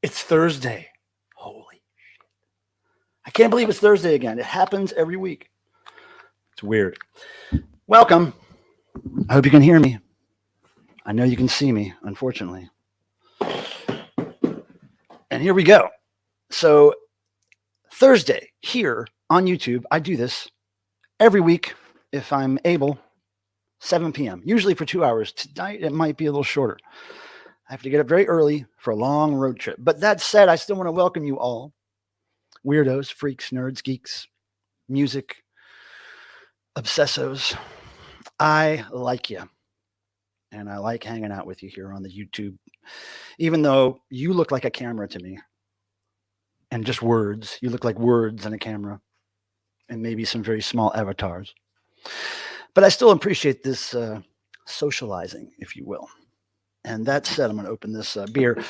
It's Thursday. Holy shit. I can't believe it's Thursday again. It happens every week. It's weird. Welcome. I hope you can hear me. I know you can see me, unfortunately. And here we go. So, Thursday, here on YouTube, I do this every week if I'm able, 7 p.m., usually for 2 hours. Tonight, it might be a little shorter. I have to get up very early for a long road trip. But that said, I still want to welcome you all. Weirdos, freaks, nerds, geeks, music, obsessos. I like you. And I like hanging out with you here on the YouTube. Even though you look like a camera to me. And just words. You look like words on a camera. And maybe some very small avatars. But I still appreciate this socializing, if you will. And that said, I'm going to open this beer.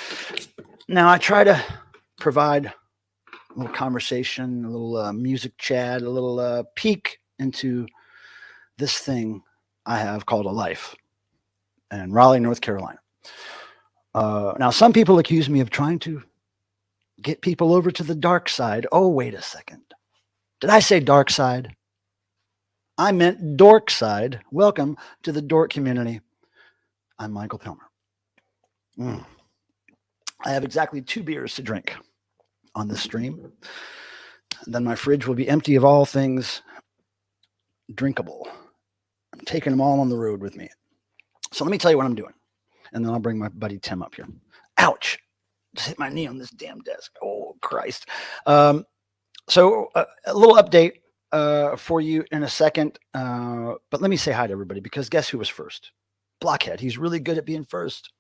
Now, I try to provide a little conversation, a little music chat, a little peek into this thing I have called a life in Raleigh, North Carolina. Now, some people accuse me of trying to get people over to the dark side. Oh, wait a second. Did I say dark side? I meant dork side. Welcome to the dork community. I'm Michael Pilmer. I have exactly 2 beers to drink on this stream. And then my fridge will be empty of all things drinkable. I'm taking them all on the road with me. So let me tell you what I'm doing. And then I'll bring my buddy Tim up here. Ouch. Just hit my knee on this damn desk. Oh, Christ. So a little update for you in a second. But let me say hi to everybody because guess who was first? Blockhead. He's really good at being first.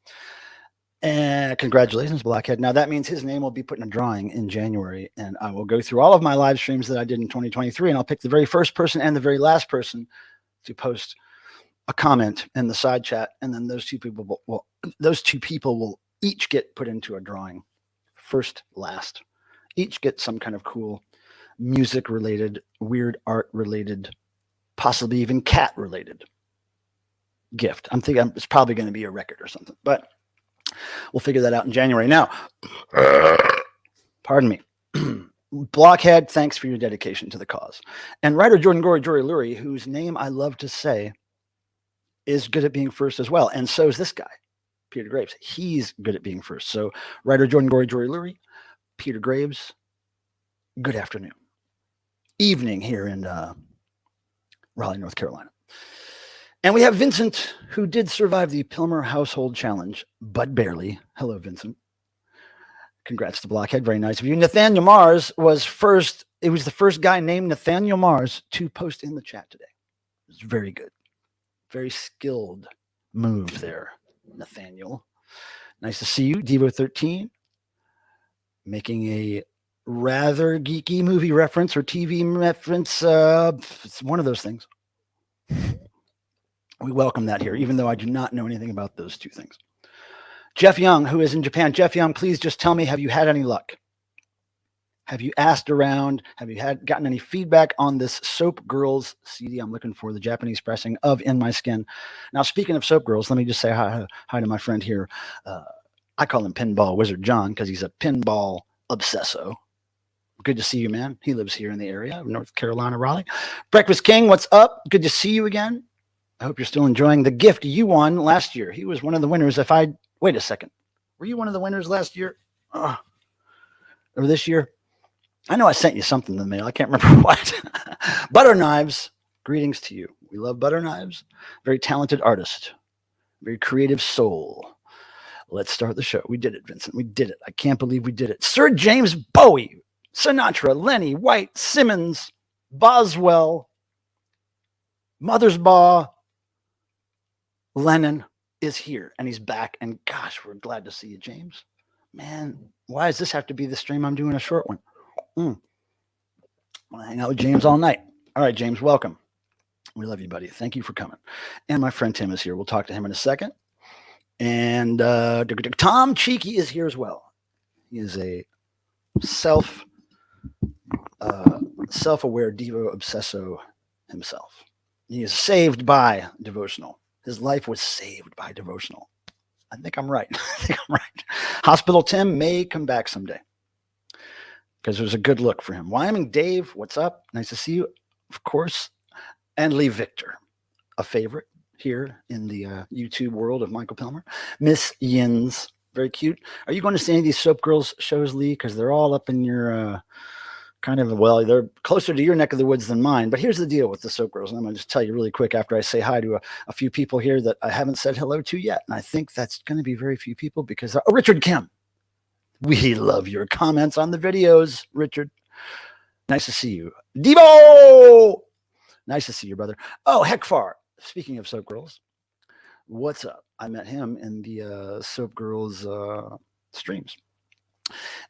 And congratulations, Blockhead. Now that means his name will be put in a drawing in January, and I will go through all of my live streams that I did in 2023, and I'll pick the very first person and the very last person to post a comment in the side chat, and then those two people will each get put into a drawing. First, last. Each get some kind of cool music-related, weird art-related, possibly even cat-related gift. I'm thinking it's probably going to be a record or something, but we'll figure that out in January. Now, pardon me. Blockhead, thanks for your dedication to the cause. And writer Jordan Jory Lurie, whose name I love to say, is good at being first as well. And so is this guy, Peter Graves. He's good at being first. So writer Jordan Jory Lurie, Peter Graves, good afternoon. Evening here in Raleigh, North Carolina. And we have Vincent, who did survive the Pilmer Household Challenge, but barely. Hello, Vincent. Congrats to Blockhead. Very nice of you. Nathaniel Mars was first. It was the first guy named Nathaniel Mars to post in the chat today. It was very good. Very skilled move there, Nathaniel. Nice to see you. Devo13. Making a rather geeky movie reference or TV reference. It's one of those things. We welcome that here, even though I do not know anything about those two things. Jeff Young, who is in Japan. Jeff Young, please just tell me, have you had any luck? Have you asked around? Have you gotten any feedback on this Soap Girls CD? I'm looking for the Japanese pressing of In My Skin. Now, speaking of Soap Girls, let me just say hi to my friend here. I call him Pinball Wizard John because he's a pinball obsesso. Good to see you, man. He lives here in the area of North Carolina, Raleigh. Breakfast King, what's up? Good to see you again. I hope you're still enjoying the gift you won last year. He was one of the winners. Wait a second. Were you one of the winners last year? Or this year? I know I sent you something in the mail. I can't remember what. Butter Knives, greetings to you. We love Butter Knives. Very talented artist. Very creative soul. Let's start the show. We did it, Vincent. We did it. I can't believe we did it. Sir James Bowie, Sinatra, Lenny, White, Simmons, Boswell, Mothersbaugh, Lennon is here, and he's back. And gosh, we're glad to see you, James. Man, why does this have to be the stream? I'm doing a short one. I want to hang out with James all night. All right, James, welcome. We love you, buddy. Thank you for coming. And my friend Tim is here. We'll talk to him in a second. And Tom Cheeky is here as well. He is a self-aware Devo obsesso himself. He is saved by devotional. His life was saved by devotional. I think I'm right. Hospital Tim may come back someday because it was a good look for him. Wyoming Dave, what's up? Nice to see you, of course. And Lee Victor, a favorite here in the YouTube world of Michael Pilmer. Miss Yins, very cute. Are you going to see any of these Soap Girls shows, Lee? Because they're all up in your they're closer to your neck of the woods than mine. But here's the deal with the Soap Girls. And I'm going to just tell you really quick after I say hi to a few people here that I haven't said hello to yet. And I think that's going to be very few people because, Richard Kim. We love your comments on the videos, Richard. Nice to see you. Devo! Nice to see you, brother. Oh, Heckfar. Speaking of Soap Girls, what's up? I met him in the Soap Girls streams.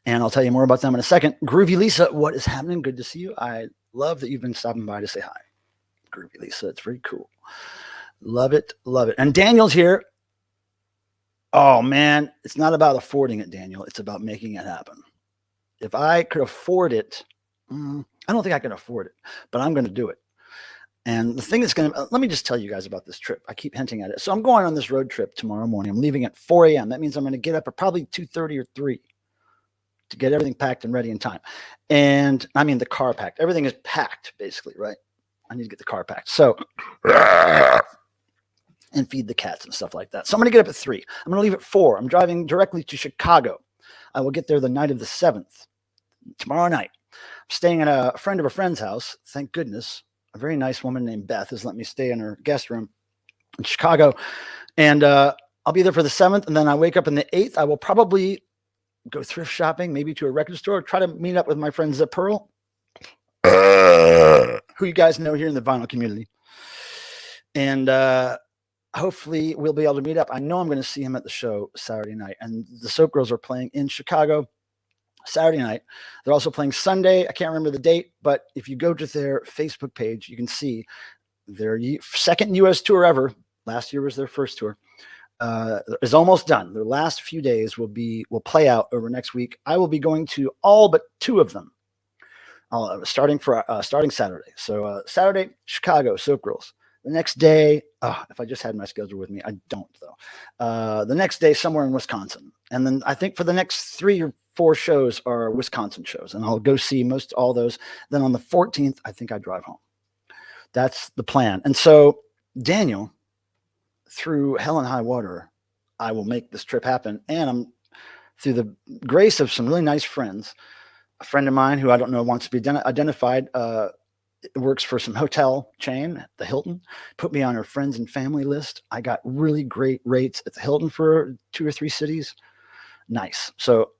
And I'll tell you more about them in a second. Groovy Lisa, what is happening? Good to see you. I love that you've been stopping by to say hi. Groovy Lisa, it's very cool. Love it, love it. And Daniel's here. Oh, man, it's not about affording it, Daniel. It's about making it happen. If I could afford it, I don't think I can afford it, but I'm going to do it. And the thing that's going to, let me just tell you guys about this trip. I keep hinting at it. So I'm going on this road trip tomorrow morning. I'm leaving at 4 a.m. That means I'm going to get up at probably 2:30 or 3 to get everything packed and ready in time. And I mean, the car packed. Everything is packed, basically, right? I need to get the car packed. So, and feed the cats and stuff like that. So I'm going to get up at 3. I'm going to leave at 4. I'm driving directly to Chicago. I will get there the night of the 7th, tomorrow night. I'm staying at a friend of a friend's house. Thank goodness. A very nice woman named Beth has let me stay in her guest room in Chicago. And I'll be there for the 7th. And then I wake up on the 8th. I will probably go thrift shopping, maybe to a record store, try to meet up with my friend Zip Pearl, who you guys know here in the vinyl community. And hopefully we'll be able to meet up. I know I'm going to see him at the show Saturday night. And the Soap Girls are playing in Chicago Saturday night. They're also playing Sunday. I can't remember the date, but if you go to their Facebook page, you can see their second U.S. tour ever. Last year was their first tour. Is almost done. Their last few days will play out over next week. I will be going to all but 2 of them, starting Saturday. So Saturday, Chicago, Soap Girls. The next day, if I just had my schedule with me, I don't though. The next day, somewhere in Wisconsin. And then I think for the next 3 or 4 shows are Wisconsin shows, and I'll go see all those. Then on the 14th, I think I drive home. That's the plan. And so, Daniel, through hell and high water, I will make this trip happen. And I'm through the grace of some really nice friends. A friend of mine who I don't know wants to be identified, works for some hotel chain, the Hilton, put me on her friends and family list. I got really great rates at the Hilton for 2 or 3 cities. Nice. So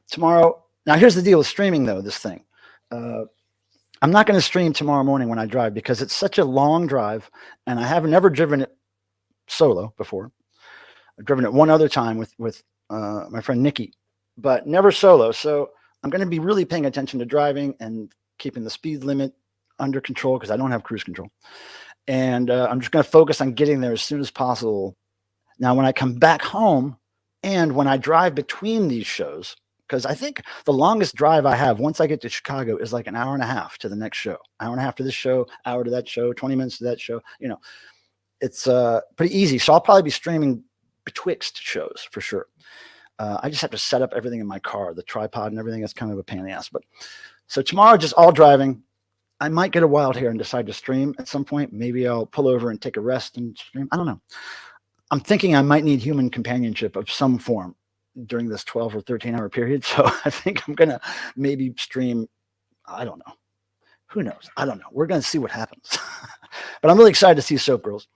tomorrow, now here's the deal with streaming though, this thing. I'm not going to stream tomorrow morning when I drive because it's such a long drive and I have never driven it solo before. I've driven it one other time with my friend Nikki, but never solo. So I'm going to be really paying attention to driving and keeping the speed limit under control because I don't have cruise control. And I'm just going to focus on getting there as soon as possible. Now, when I come back home and when I drive between these shows, because I think the longest drive I have once I get to Chicago is like an hour and a half to the next show, hour and a half to this show, hour to that show, 20 minutes to that show. You know, it's pretty easy. So I'll probably be streaming betwixt shows for sure. I just have to set up everything in my car, the tripod and everything. That's kind of a pain in the ass. But so tomorrow, just all driving. I might get a wild hair and decide to stream at some point. Maybe I'll pull over and take a rest and stream. I don't know. I'm thinking I might need human companionship of some form during this 12 or 13-hour period. So I think I'm going to maybe stream. I don't know. Who knows? I don't know. We're going to see what happens. But I'm really excited to see Soap Girls.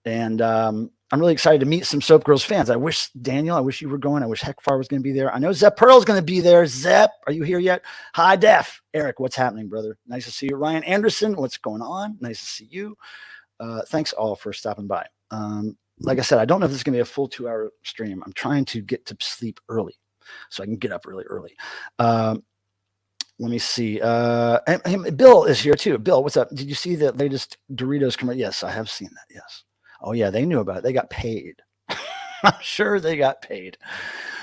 And I'm really excited to meet some Soap Girls fans. I wish, Daniel, I wish you were going. I wish Heckfar was going to be there. I know Zep Pearl's going to be there. Zep, are you here yet? Hi, Def. Eric, what's happening, brother? Nice to see you. Ryan Anderson, what's going on? Nice to see you. Thanks all for stopping by. Like I said, I don't know if this is going to be a full 2-hour stream. I'm trying to get to sleep early so I can get up really early. Let me see. And Bill is here too. Bill, what's up? Did you see the latest Doritos commercial? Yes, I have seen that. Yes. Oh yeah, they knew about it. They got paid. I'm sure they got paid.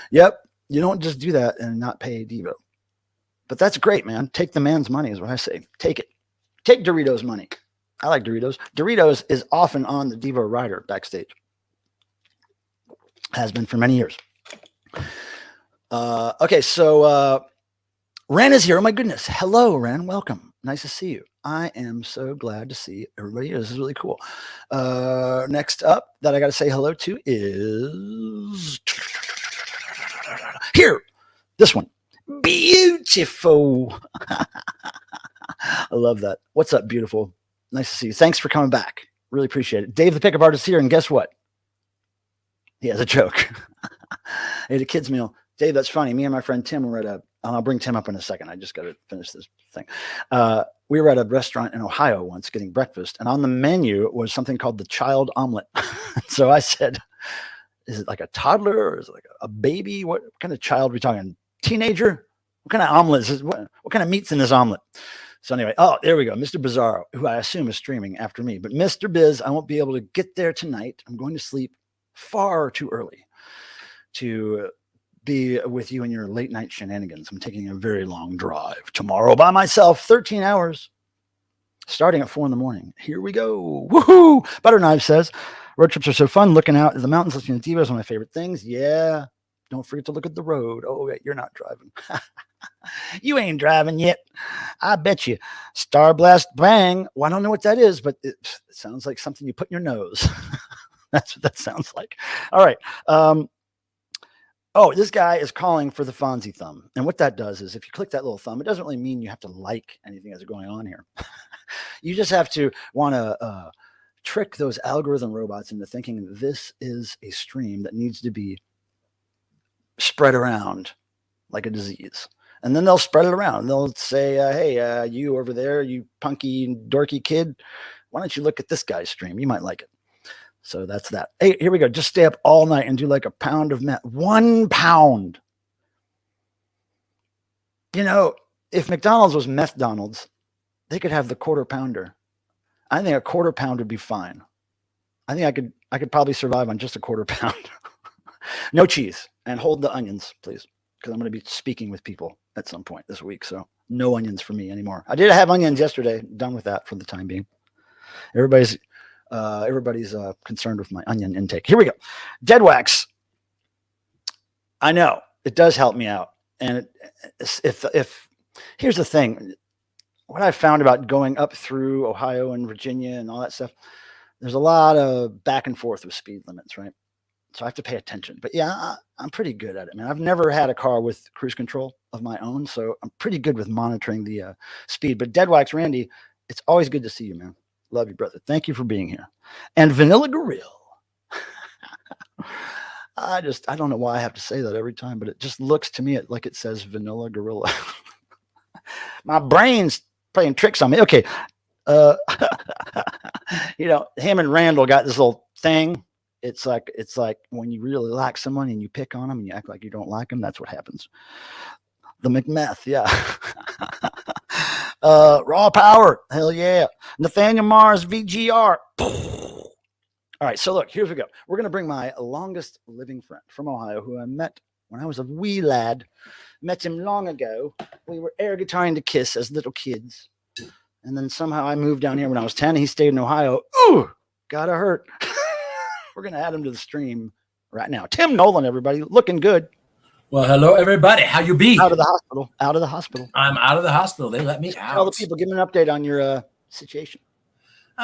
Yep. You don't just do that and not pay Devo. But that's great, man. Take the man's money is what I say. Take it. Take Doritos money. I like Doritos. Doritos is often on the Devo rider backstage. Has been for many years. Okay, so Ren is here. Oh my goodness. Hello, Ren. Welcome. Nice to see you. I am so glad to see everybody here. This is really cool. Next up that I got to say hello to is here. This one. Beautiful. I love that. What's up, beautiful? Nice to see you. Thanks for coming back. Really appreciate it. Dave the Pickup Artist here, and guess what? He has a joke. He had a kid's meal. Dave, that's funny. Me and my friend Tim were at a, and I'll bring Tim up in a second. I just got to finish this thing. We were at a restaurant in Ohio once getting breakfast, and on the menu was something called the child omelet. So I said, is it like a toddler or is it like a baby? What kind of child are we talking? Teenager? What kind of omelet is this? What kind of meat's in this omelet? So anyway, oh, there we go. Mr. Bizarro, who I assume is streaming after me. But Mr. Biz, I won't be able to get there tonight. I'm going to sleep far too early to be with you in your late night shenanigans. I'm taking a very long drive tomorrow by myself, 13 hours, starting at 4 a.m. Here we go. Woohoo! Butter Knife says, road trips are so fun. Looking out at the mountains, listening to Devo is one of my favorite things. Yeah. Don't forget to look at the road. Oh, wait, you're not driving. You ain't driving yet. I bet you. Star Blast Bang. Well, I don't know what that is, but it sounds like something you put in your nose. That's what that sounds like. All right. Oh, this guy is calling for the Fonzie thumb. And what that does is if you click that little thumb, it doesn't really mean you have to like anything that's going on here. You just have to want to trick those algorithm robots into thinking this is a stream that needs to be spread around like a disease. And then they'll spread it around. They'll say, hey, you over there, you punky, dorky kid, why don't you look at this guy's stream? You might like it. So that's that. Hey, here we go. Just stay up all night and do like a pound of meth. 1 pound. You know, if McDonald's was Methdonald's, they could have the quarter pounder. I think a quarter pound would be fine. I think I could probably survive on just a quarter pound. No cheese. And hold the onions, please, because I'm going to be speaking with people at some point this week. So no onions for me anymore. I did have onions yesterday. Done with that for the time being. Everybody's concerned with my onion intake. Here we go. Dead wax. I know it does help me out. And if here's the thing, what I found about going up through Ohio and Virginia and all that stuff, there's a lot of back and forth with speed limits, right? So I have to pay attention. But yeah, I'm pretty good at it, man. I've never had a car with cruise control of my own, so I'm pretty good with monitoring the speed. But Dead Wax Randy, it's always good to see you, man. Love you, brother. Thank you for being here. And Vanilla Grill. I don't know why I have to say that every time, but it just looks to me like it says Vanilla Gorilla. My brain's playing tricks on me. Okay. You know, him and Randall got this little thing. It's like when you really like someone and you pick on them and you act like you don't like them. That's what happens. The McMeth, yeah. Raw Power, hell yeah. Nathaniel Mars, VGR. All right, so look, here's we go. We're going to bring my longest living friend from Ohio, who I met when I was a wee lad. Met him long ago. We were air guitaring to Kiss as little kids. And then somehow I moved down here when I was 10. He stayed in Ohio. Ooh, gotta hurt. We're going to add him to the stream right now. Tim Nolan, everybody, looking good. Well, hello everybody. How you be? Out of the hospital. Out of the hospital. I'm out of the hospital. They let me out. Tell the people. Give them an update on your situation.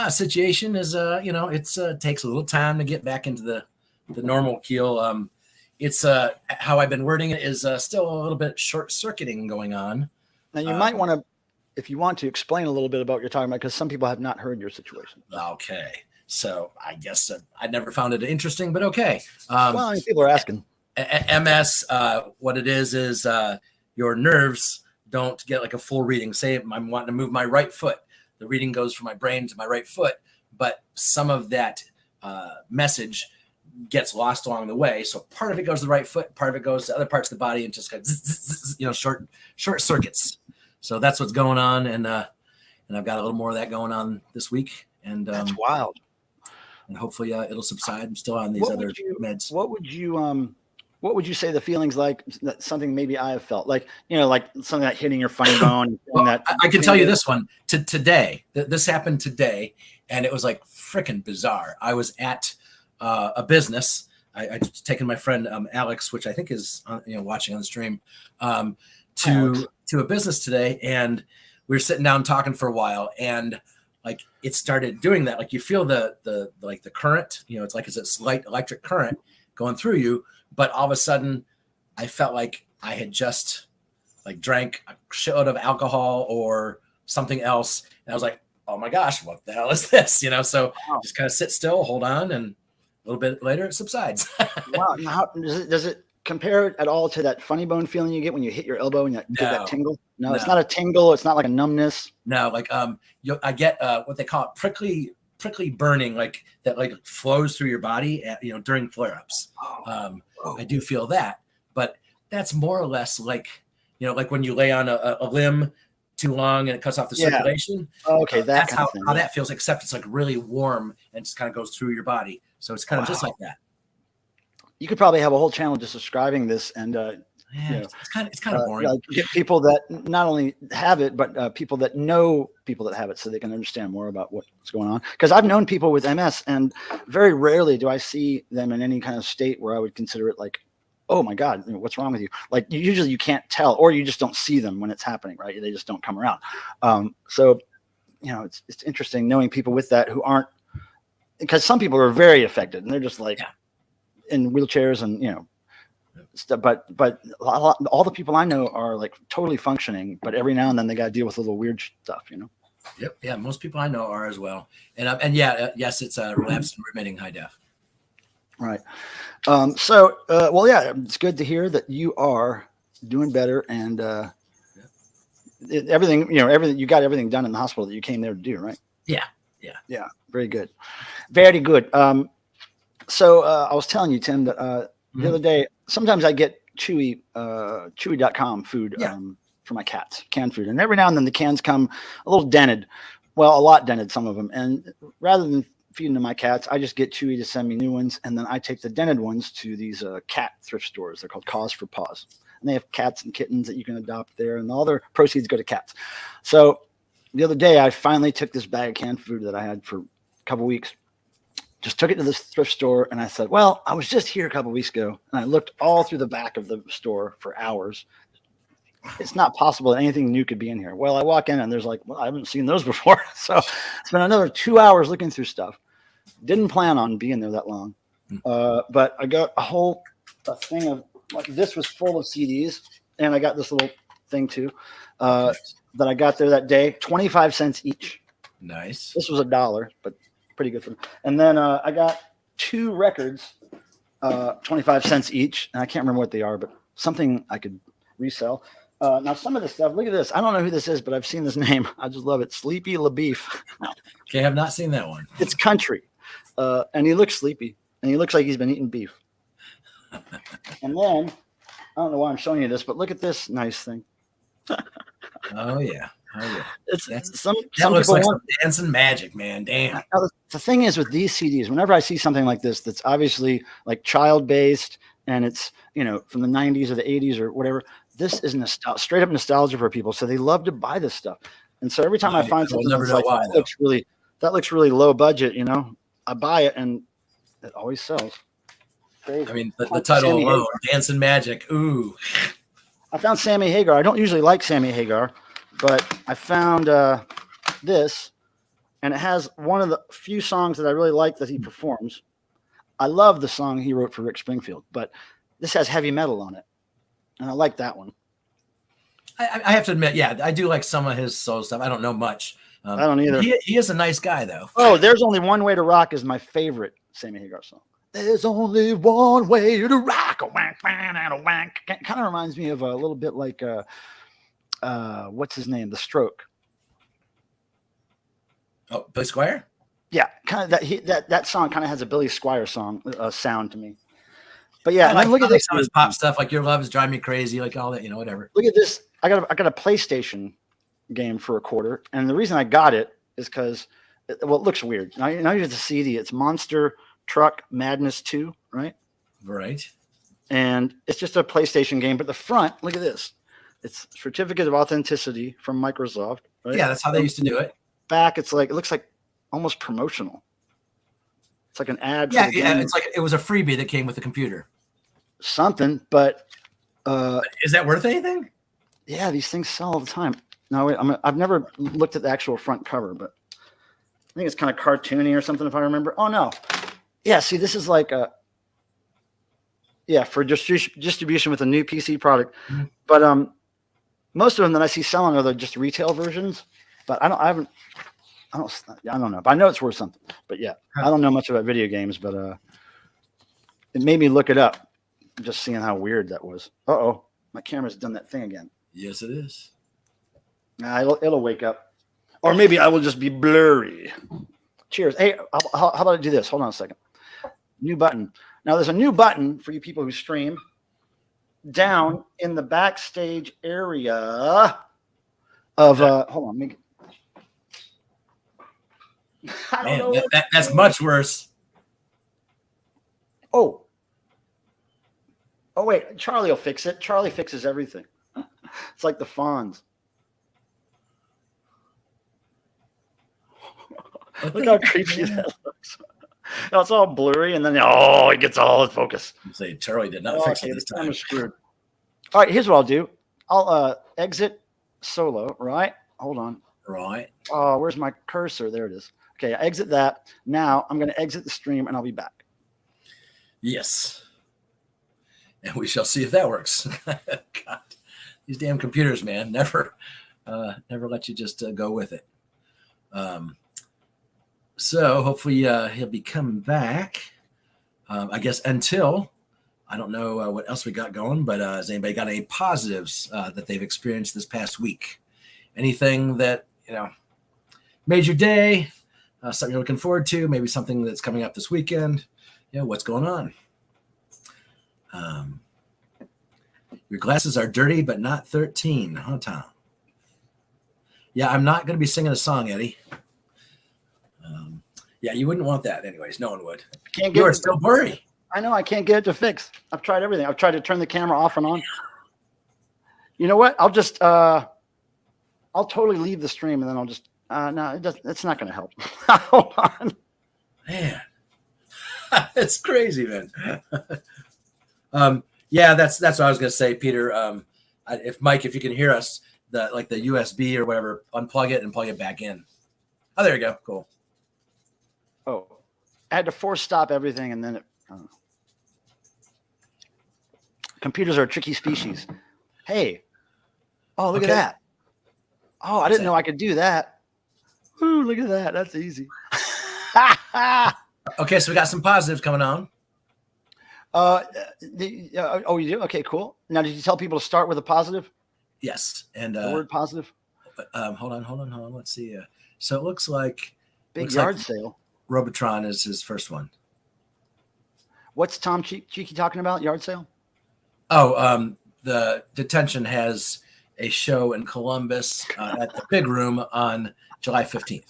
Situation is, it's takes a little time to get back into the normal keel. It's how I've been wording it is still a little bit short circuiting going on. Now you might want to, if you want to, explain a little bit about what you're talking about, because some people have not heard your situation. Okay, so I guess I never found it interesting, but okay. Well, I mean, people are asking. MS, what it is your nerves don't get like a full reading. Say I'm wanting to move my right foot. The reading goes from my brain to my right foot, but some of that message gets lost along the way. So part of it goes to the right foot, part of it goes to other parts of the body, and just got short circuits. So that's what's going on, and I've got a little more of that going on this week, and that's wild. And hopefully it'll subside. I'm still on these other meds. What would you say the feelings like? That something maybe I have felt like, like something like hitting your funny bone. Well, I can tell you this one today. This happened today, and it was like freaking bizarre. I was at a business. I taken my friend Alex, which I think is watching on the stream, to a business today, and we were sitting down talking for a while, and like it started doing that. Like you feel the current. It's like it's a slight electric current going through you. But all of a sudden, I felt like I had just like drank a shitload of alcohol or something else, and I was like, "Oh my gosh, what the hell is this?" So just kind of sit still, hold on, and a little bit later it subsides. Wow! Now, how, does it compare at all to that funny bone feeling you get when you hit your elbow and you get that tingle? No, it's not a tingle. It's not like a numbness. No, like I get what they call it, prickly burning, like that, like flows through your body during flare-ups. I do feel that, but that's more or less like like when you lay on a limb too long and it cuts off the circulation. Oh, okay, that's how that feels, except it's like really warm and just kind of goes through your body. So it's kind of just like that. You could probably have a whole channel just describing this, and it's kind of boring. Get people that not only have it, but people that know people that have it, so they can understand more about what's going on. Because I've known people with MS, and very rarely do I see them in any kind of state where I would consider it like, oh my God, what's wrong with you? Like usually you can't tell, or you just don't see them when it's happening, right? They just don't come around. So it's interesting knowing people with that who aren't, because some people are very affected and they're just like in wheelchairs and stuff, but all the people I know are like totally functioning, but every now and then they got to deal with a little weird stuff, Yep. Yeah. Most people I know are as well. Yes, it's a relapsed and remitting high def. Right. It's good to hear that you are doing better, and everything you got everything done in the hospital that you came there to do, right? Yeah. Very good. Very good. I was telling you, Tim, that the other day, sometimes I get chewy.com food for my cats, canned food. And every now and then the cans come a little dented. Well, a lot dented, some of them. And rather than feeding to my cats, I just get Chewy to send me new ones. And then I take the dented ones to these cat thrift stores. They're called Cause for Paws. And they have cats and kittens that you can adopt there. And all their proceeds go to cats. So the other day, I finally took this bag of canned food that I had for a couple weeks. Just took it to this thrift store, and I said, well, I was just here a couple of weeks ago, and I looked all through the back of the store for hours. It's not possible that anything new could be in here. Well, I walk in, and there's like, well, I haven't seen those before. So it's been another 2 hours looking through stuff. Didn't plan on being there that long. But I got a thing of, like, this was full of CDs, and I got this little thing too that I got there that day, 25 cents each. Nice. This was $1, but pretty good for them. And then I got 2 records, 25 cents each. And I can't remember what they are, but something I could resell. Now, some of this stuff, look at this. I don't know who this is, but I've seen this name. I just love it. Sleepy LaBeef. Okay, I have not seen that one. It's country. And he looks sleepy. And he looks like he's been eating beef. And then, I don't know why I'm showing you this, but look at this nice thing. Oh, yeah. It's some looks people like want some dancing magic, man. Damn. Now, the thing is with these CDs, whenever I see something like this that's obviously like child based and it's from the 90s or the 80s or whatever, this is straight up nostalgia for people. So they love to buy this stuff. And so every time I find something that's like that looks really low budget, I buy it and it always sells. I mean, the title Sammy alone, Hagar. Dancing Magic. Ooh. I found Sammy Hagar. I don't usually like Sammy Hagar, but I found this, and it has one of the few songs that I really like that he performs. I love the song he wrote for Rick Springfield, but this has heavy metal on it, and I like that one. I have to admit, yeah, I do like some of his solo stuff. I don't know much. I don't either. He is a nice guy, though. Oh, There's Only One Way to Rock is my favorite Sammy Hagar song. There's only one way to rock. A wank, and a wank. Kind of reminds me of a little bit like, what's his name? The Stroke. Oh, Billy Squire? Yeah, kind of that song kind of has a Billy Squire song sound to me. But yeah, I like, look at this. Some of his pop stuff, like Your Love Is Driving Me Crazy, like all that, whatever. Look at this. I got a PlayStation game for $0.25, and the reason I got it is because it looks weird. Now you have the CD. It's Monster Truck Madness 2, right? Right. And it's just a PlayStation game, but the front, look at this. It's certificate of authenticity from Microsoft. Right? Yeah, that's how they used to do it. Back, it looks like almost promotional. It's like an ad. Yeah, it's like it was a freebie that came with the computer. Something, but is that worth anything? Yeah, these things sell all the time. No, wait, I've never looked at the actual front cover, but I think it's kind of cartoony or something, if I remember. Oh no, yeah. See, this is like for distribution with a new PC product. Mm-hmm. But most of them that I see selling are just retail versions. But I don't know. But I know it's worth something. But yeah, I don't know much about video games, but it made me look it up. Just seeing how weird that was. Uh-oh, my camera's done that thing again. Yes, it is. It'll wake up. Or maybe I will just be blurry. Cheers. Hey, how about I do this? Hold on a second. New button. Now, there's a new button for you people who stream down in the backstage area of hold on. Man, that's much worse. Oh, wait. Charlie will fix it. Charlie fixes everything. It's like the Fonz. Look how creepy that looks. No, it's all blurry, and then it gets all in focus. You say Charlie did not fix it this time. I'm screwed. All right, here's what I'll do. I'll exit solo. Right? Hold on. Right. Oh, where's my cursor? There it is. Okay, I exit that. Now I'm going to exit the stream, and I'll be back. Yes. And we shall see if that works. God, these damn computers, man, never let you just go with it. So hopefully he'll be coming back. I guess until I don't know what else we got going, but has anybody got any positives that they've experienced this past week? Anything that made your day? Something you're looking forward to? Maybe something that's coming up this weekend? What's going on? Your glasses are dirty, but not 13, huh, Tom? Yeah, I'm not going to be singing a song, Eddie. Yeah, you wouldn't want that anyways. No one would. You are still blurry. I know. I can't get it to fix. I've tried everything. I've tried to turn the camera off and on. You know what? I'll just I'll totally leave the stream, and then I'll just no, it's not going to help. Hold on. Man, it's crazy, man. Yeah, that's what I was going to say, Peter. If you can hear us, the USB or whatever, unplug it and plug it back in. Oh, there you go. Cool. Oh, I had to force stop everything, and then computers are a tricky species. Hey, look at that. Oh, I didn't know I could do that. Ooh, look at that. That's easy. Okay, so we got some positives coming on. You do? Okay, cool. Now, did you tell people to start with a positive? Yes, and the word positive. Hold on. Let's see. So it looks like big yard sale. Robotron is his first one. What's Tom Cheeky talking about? Yard sale? Oh, the detention has a show in Columbus at the Big Room on July 15th.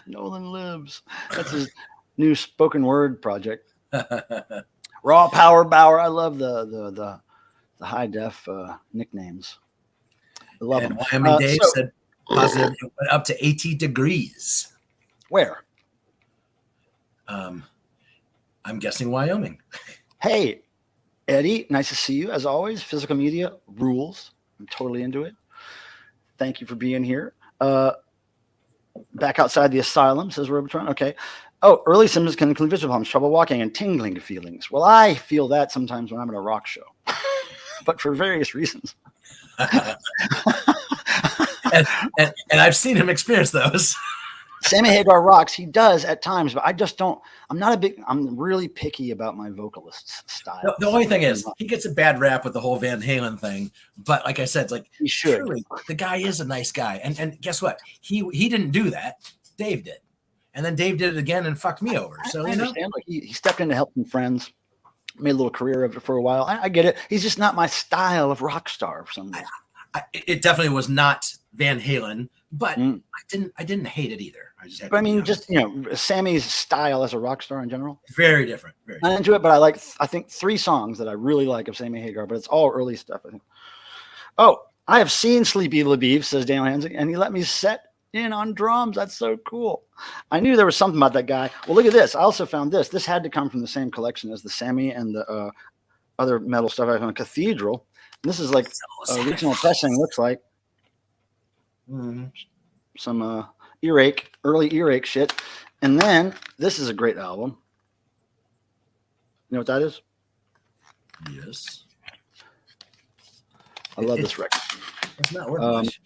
Nolan lives. That's his new spoken word project. Raw Power Bauer. I love the high def nicknames. I love them. Wyoming Dave said positive. It went up to 80 degrees. Where? I'm guessing Wyoming. Hey, Eddie, nice to see you as always. Physical media rules. I'm totally into it. Thank you for being here. Back outside the asylum, says Robotron. Okay. Oh, early symptoms can include visual problems, trouble walking, and tingling feelings. Well, I feel that sometimes when I'm at a rock show, but for various reasons. and I've seen him experience those. Sammy Hagar rocks. He does at times, but I just don't. I'm really picky about my vocalist's style. The only thing is, he gets a bad rap with the whole Van Halen thing. But like I said, like he should. Truly, the guy is a nice guy. And guess what? He didn't do that. Dave did. And then Dave did it again and fucked me over. So I understand. Like he stepped in to help some friends, made a little career of it for a while. I get it. He's just not my style of rock star for some reason. It definitely was not Van Halen, but I didn't hate it either. I mean, just Sammy's style as a rock star in general, very different. Not into it, but I think 3 songs that I really like of Sammy Hagar, but it's all early stuff. I think. Oh, I have seen Sleepy LaBeef, says Daniel Hansing, and he let me set in on drums. That's so cool. I knew there was something about that guy. Well, look at this. I also found this. This had to come from the same collection as the Sammy and the other metal stuff I found. Cathedral. And this is like original pressing. Looks like some early earache shit. And then this is a great album. You know what that is? Yes. I love this record. It's not worth it.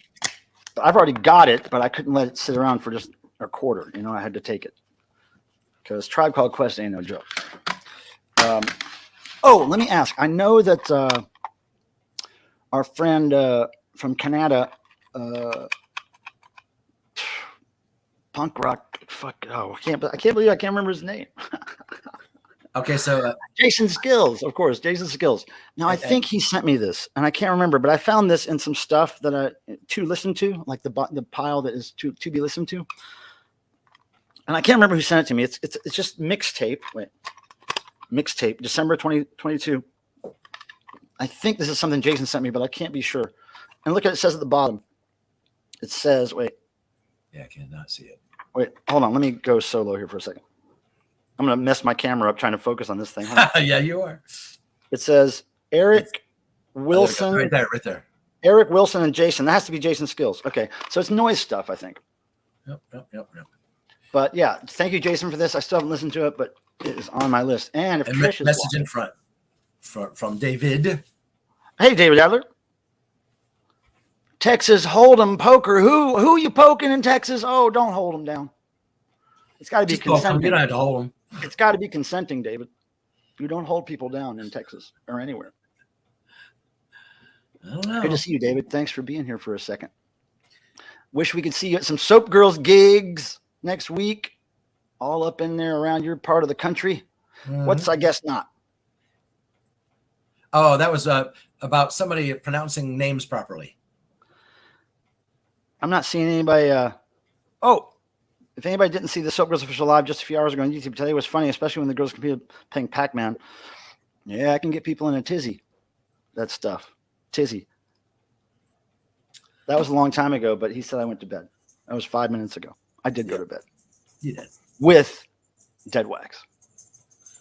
I've already got it, but I couldn't let it sit around for just a quarter. I had to take it because Tribe Called Quest ain't no joke. Let me ask. I know that our friend from Canada, punk rock. Fuck. Oh, I can't believe I can't remember his name. Okay, so Jason Skills, of course, Jason Skills. Now I think he sent me this, and I can't remember, but I found this in some stuff that to listen to, like the pile that is to be listened to. And I can't remember who sent it to me. It's just mixtape. Wait, mixtape, December 2022. I think this is something Jason sent me, but I can't be sure. And look at it says at the bottom. It says, wait. Yeah, I cannot see it. Wait, hold on. Let me go solo here for a second. I'm going to mess my camera up trying to focus on this thing. Yeah, you are. It says Eric Wilson. Right there. Eric Wilson and Jason. That has to be Jason Skills. Okay. So it's noise stuff, I think. Yep. But yeah, thank you, Jason, for this. I still haven't listened to it, but it is on my list. And if Trish is message in front from David. Hey, David Adler. Texas Hold'em poker. Who you poking in Texas? Oh, don't hold them down. It's got to be consenting. You don't have to hold them. It's got to be consenting, David. You don't hold people down in Texas or anywhere. I don't know. Good to see you, David. Thanks for being here for a second. Wish we could see you at some Soap Girls gigs next week, all up in there around your part of the country. What's I guess not? Oh, that was about somebody pronouncing names properly. I'm not seeing anybody. If anybody didn't see the Soap Girls official live just a few hours ago on YouTube, today was funny, especially when the girls competed playing PacMan. Yeah, I can get people in a tizzy. That stuff. Tizzy. That was a long time ago, but he said I went to bed. That was 5 minutes ago. I did go to bed. You did. With Dead Wax.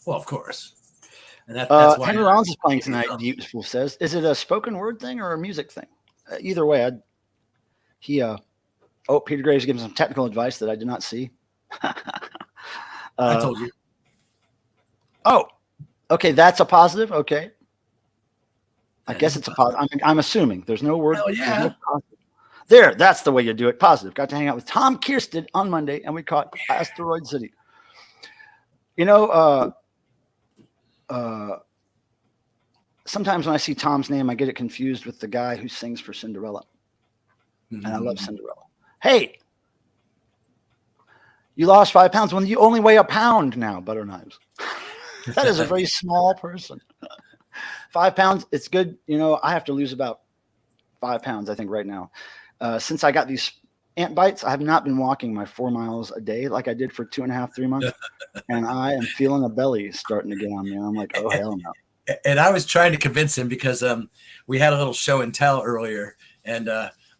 Well, of course. And that's why Henry Rollins is playing tonight, Beautiful says. Is it a spoken word thing or a music thing? Either way, Peter Graves giving some technical advice that I did not see. I told you. Oh, okay. That's a positive. Okay. I guess it's a positive. I'm assuming there's no word. Hell yeah. No there. That's the way you do it. Positive. Got to hang out with Tom Kirsten on Monday and we caught Asteroid City. Sometimes when I see Tom's name, I get it confused with the guy who sings for Cinderella. And I love Cinderella. Hey, you lost 5 pounds when you only weigh a pound now, Butter Knives. That is a very small person. 5 pounds, it's good. I have to lose about 5 pounds, I think, right now. Since I got these ant bites, I have not been walking my 4 miles a day like I did for 2.5, 3 months. And I am feeling a belly starting to get on me. I'm like, oh, hell no. And I was trying to convince him because we had a little show and tell earlier, and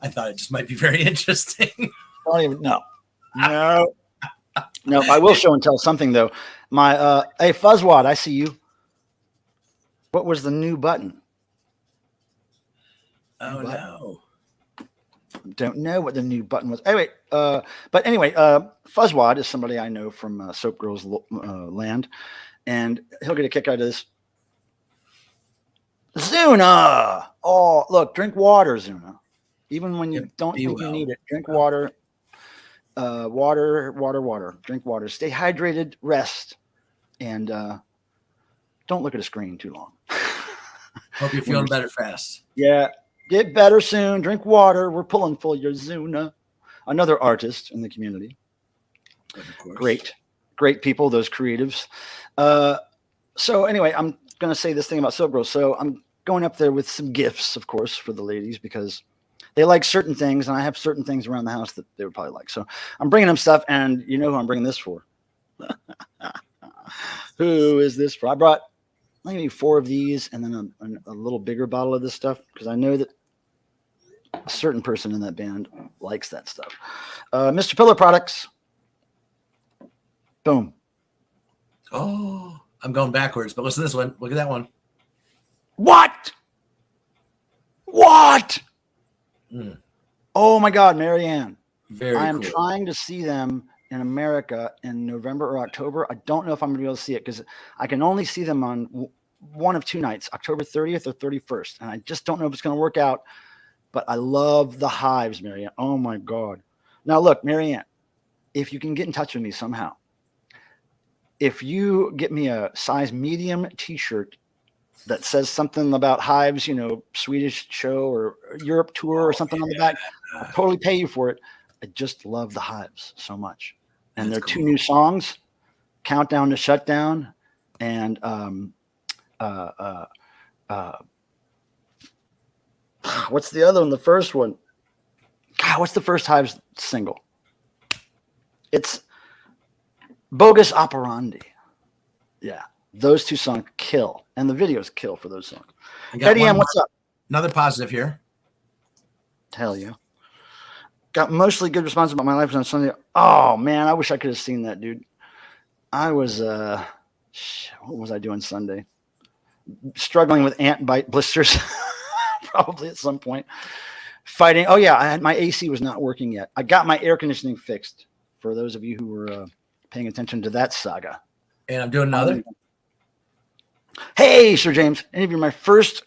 I thought it just might be very interesting. I don't even know. No. I will show and tell something, though. Hey Fuzzwad, I see you. What was the new button? Oh no. Don't know what the new button was. Anyway, Fuzzwad is somebody I know from Soap Girls land, and he'll get a kick out of this. Zuna! Oh, look, drink water, Zuna. Even when you don't think you need it, drink water. Water. Drink water. Stay hydrated, rest, and don't look at a screen too long. Hope you're feeling better fast. Yeah. Get better soon. Drink water. We're pulling for your Zuna. Another artist in the community. Great people, those creatives. So anyway, I'm going to say this thing about Soap Girls. So I'm going up there with some gifts, of course, for the ladies because they like certain things, and I have certain things around the house that they would probably like. So I'm bringing them stuff, and you know who I'm bringing this for. Who is this for? I brought maybe 4 of these and then a little bigger bottle of this stuff because I know that a certain person in that band likes that stuff. Mr. Pillar Products. Boom. Oh, I'm going backwards, but listen to this one. Look at that one. What? Oh my God, Marianne. I am trying to see them in America in November or October. I don't know if I'm going to be able to see it because I can only see them on one of 2 nights, October 30th or 31st. And I just don't know if it's going to work out. But I love the Hives, Marianne. Oh my God. Now look, Marianne, if you can get in touch with me somehow, if you get me a size medium t-shirt that says something about Hives, Swedish show or Europe tour or something on the back, I'll totally pay you for it. I just love the Hives so much. And there are 2 new songs, Countdown to Shutdown and what's the other one? The first one. God, what's the first Hives single? It's Bogus Operandi. Yeah. Those 2 songs kill. And the videos kill for those songs. Eddie M, what's up? Another positive here. Hell yeah. Got mostly good response about my life on Sunday. Oh man, I wish I could have seen that, dude. I was what was I doing Sunday? Struggling with ant bite blisters, probably at some point. Fighting. Oh yeah, my AC was not working yet. I got my air conditioning fixed. For those of you who were paying attention to that saga. And I'm doing another. Hey, Sir James, interviewed my first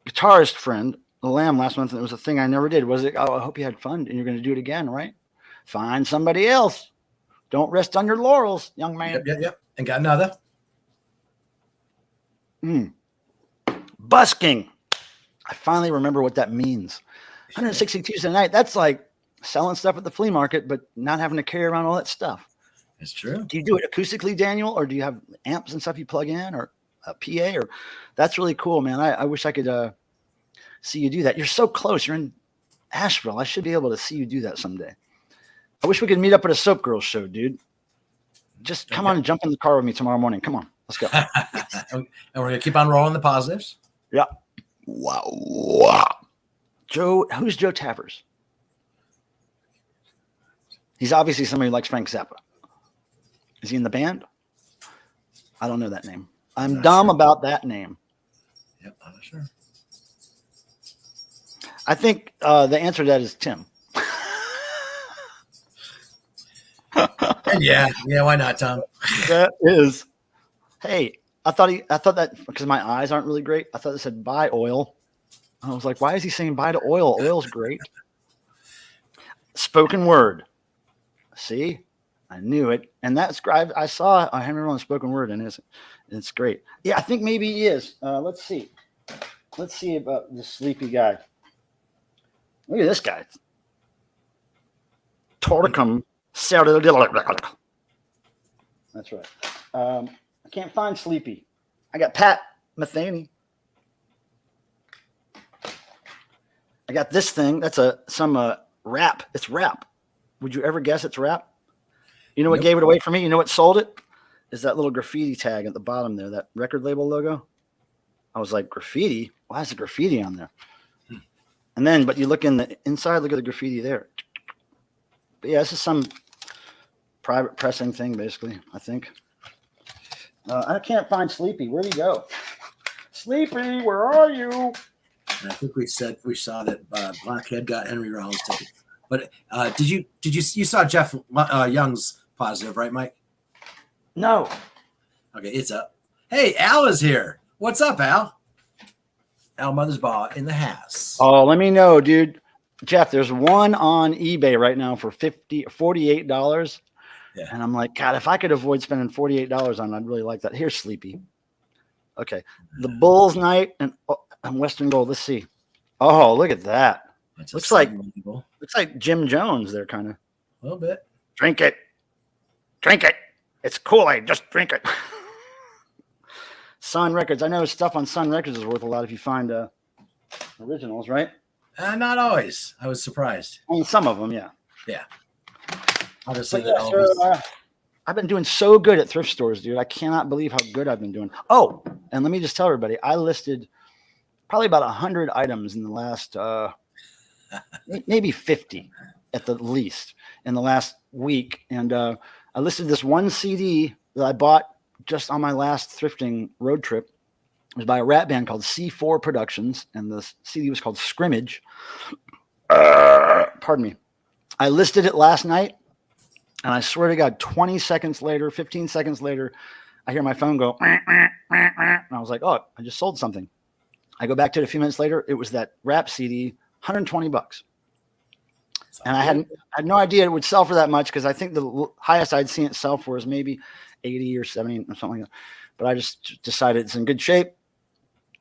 guitarist friend, the Lamb, last month, and it was a thing I never did. Was it? Oh, I hope you had fun, and you're going to do it again, right? Find somebody else. Don't rest on your laurels, young man. Yep. And got another. Busking. I finally remember what that means. 160 Tuesday night. That's like selling stuff at the flea market, but not having to carry around all that stuff. It's true. Do you do it acoustically, Daniel, or do you have amps and stuff you plug in, or a PA? Or that's really cool, man. I wish I could see you do that. You're so close. You're in Asheville. I should be able to see you do that someday. I wish we could meet up at a Soap Girls show, dude. Just come on and jump in the car with me tomorrow morning. Come on, let's go. And we're gonna keep on rolling the positives. Yeah. Wow. Joe, who's Joe Tavers? He's obviously somebody who likes Frank Zappa. Is he in the band? I don't know that name. I'm dumb about that name. Yep, I'm not sure. I think the answer to that is Tim. yeah, why not, Tom? That is. Hey, I thought that because my eyes aren't really great. I thought it said buy oil. I was like, why is he saying buy to oil? Oil's great. Spoken word. See, I knew it, and that's I saw Henry Rollins spoken word, and it's great. Yeah, I think maybe he is. Let's see about this sleepy guy. Look at this guy. Torticum. That's right. I can't find Sleepy. I got Pat Metheny. I got this thing. That's some rap. It's rap. Would you ever guess it's rap? You know what gave it away for me? You know what sold it? Is that little graffiti tag at the bottom there, that record label logo. I was like, graffiti? Why is the graffiti on there? And then, but you look in the inside, look at the graffiti there. But yeah, this is some private pressing thing, basically, I think. I can't find Sleepy. Where'd he go? Sleepy, where are you? And I think we saw that Blackhead got Henry Rollins ticket. But you saw Jeff Young's positive, right, Mike? No. Okay, it's up. Hey, Al is here. What's up, Al? Al Mothersbaugh in the house. Oh, let me know, dude. Jeff, there's one on eBay right now for $48. Yeah. And I'm like, God, if I could avoid spending $48 on it, I'd really like that. Here's Sleepy. Okay. The Bulls night and Western Gold. Let's see. Oh, look at that. Looks like Jim Jones there, kind of. A little bit. Drink it. Drink it. It's Kool-Aid. Just drink it. Sun Records. I know stuff on Sun Records is worth a lot if you find originals, right? Not always. I was surprised. I mean, some of them, yeah. Yeah. I'll just say Yeah, so, I've been doing so good at thrift stores, dude. I cannot believe how good I've been doing. Oh, and let me just tell everybody, I listed probably about 100 items in the last, maybe 50 at the least in the last week. And I listed this one CD that I bought just on my last thrifting road trip. It was by a rap band called C4 Productions, and the CD was called Scrimmage. Pardon me. I listed it last night, and I swear to God, 20 seconds later, 15 seconds later, I hear my phone go, and I was like, oh, I just sold something. I go back to it a few minutes later. It was that rap CD, $120. And I had no idea it would sell for that much, because I think the highest I'd seen it sell for is maybe 80 or 70 or something like that. But I just decided it's in good shape.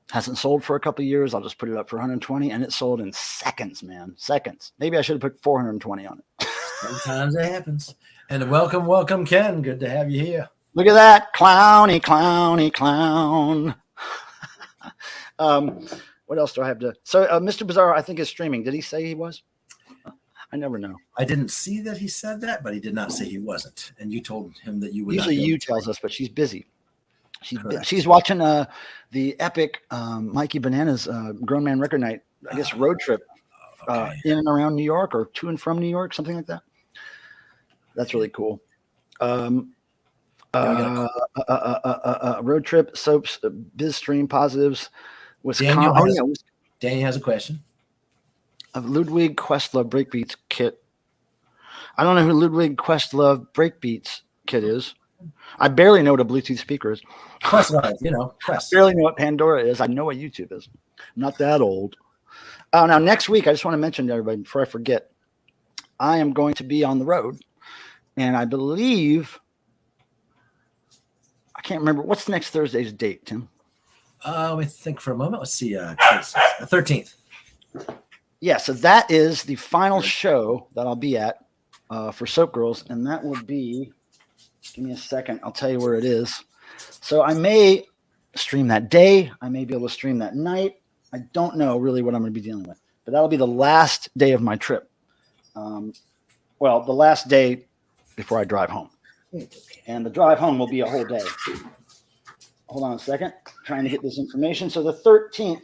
Hasn't sold for a couple of years. I'll just put it up for 120, and it sold in seconds, man. Seconds. Maybe I should have put 420 on it. Sometimes it happens. And welcome, Ken. Good to have you here. Look at that. Clowny, clowny, clown. What else do I have to? So Mr. Bizarro, I think, is streaming. Did he say he was? I never know. I didn't see that he said that, but he did not say he wasn't. And you told him that you would. Usually you tells us, but she's busy. She's watching the epic Mikey Bananas Grown Man Record Night, I guess, road trip in and around New York, or to and from New York, something like that. That's really cool. Road trip, soaps, biz stream, positives. Daniel has a question. Of Ludwig Questlove Breakbeats kit. I don't know who Ludwig Questlove Breakbeats kit is. I barely know what a Bluetooth speaker is. Quest. I barely know what Pandora is. I know what YouTube is. I'm not that old. Now, next week, I just want to mention to everybody before I forget, I am going to be on the road. And I believe, I can't remember. What's next Thursday's date, Tim? Let me think for a moment. Let's see. 13th. Yeah, so that is the final show that I'll be at for Soap Girls. And that will be, give me a second, I'll tell you where it is. So I may stream that day. I may be able to stream that night. I don't know really what I'm going to be dealing with. But that'll be the last day of my trip. Well, the last day before I drive home. And the drive home will be a whole day. Hold on a second. Trying to get this information. So the 13th,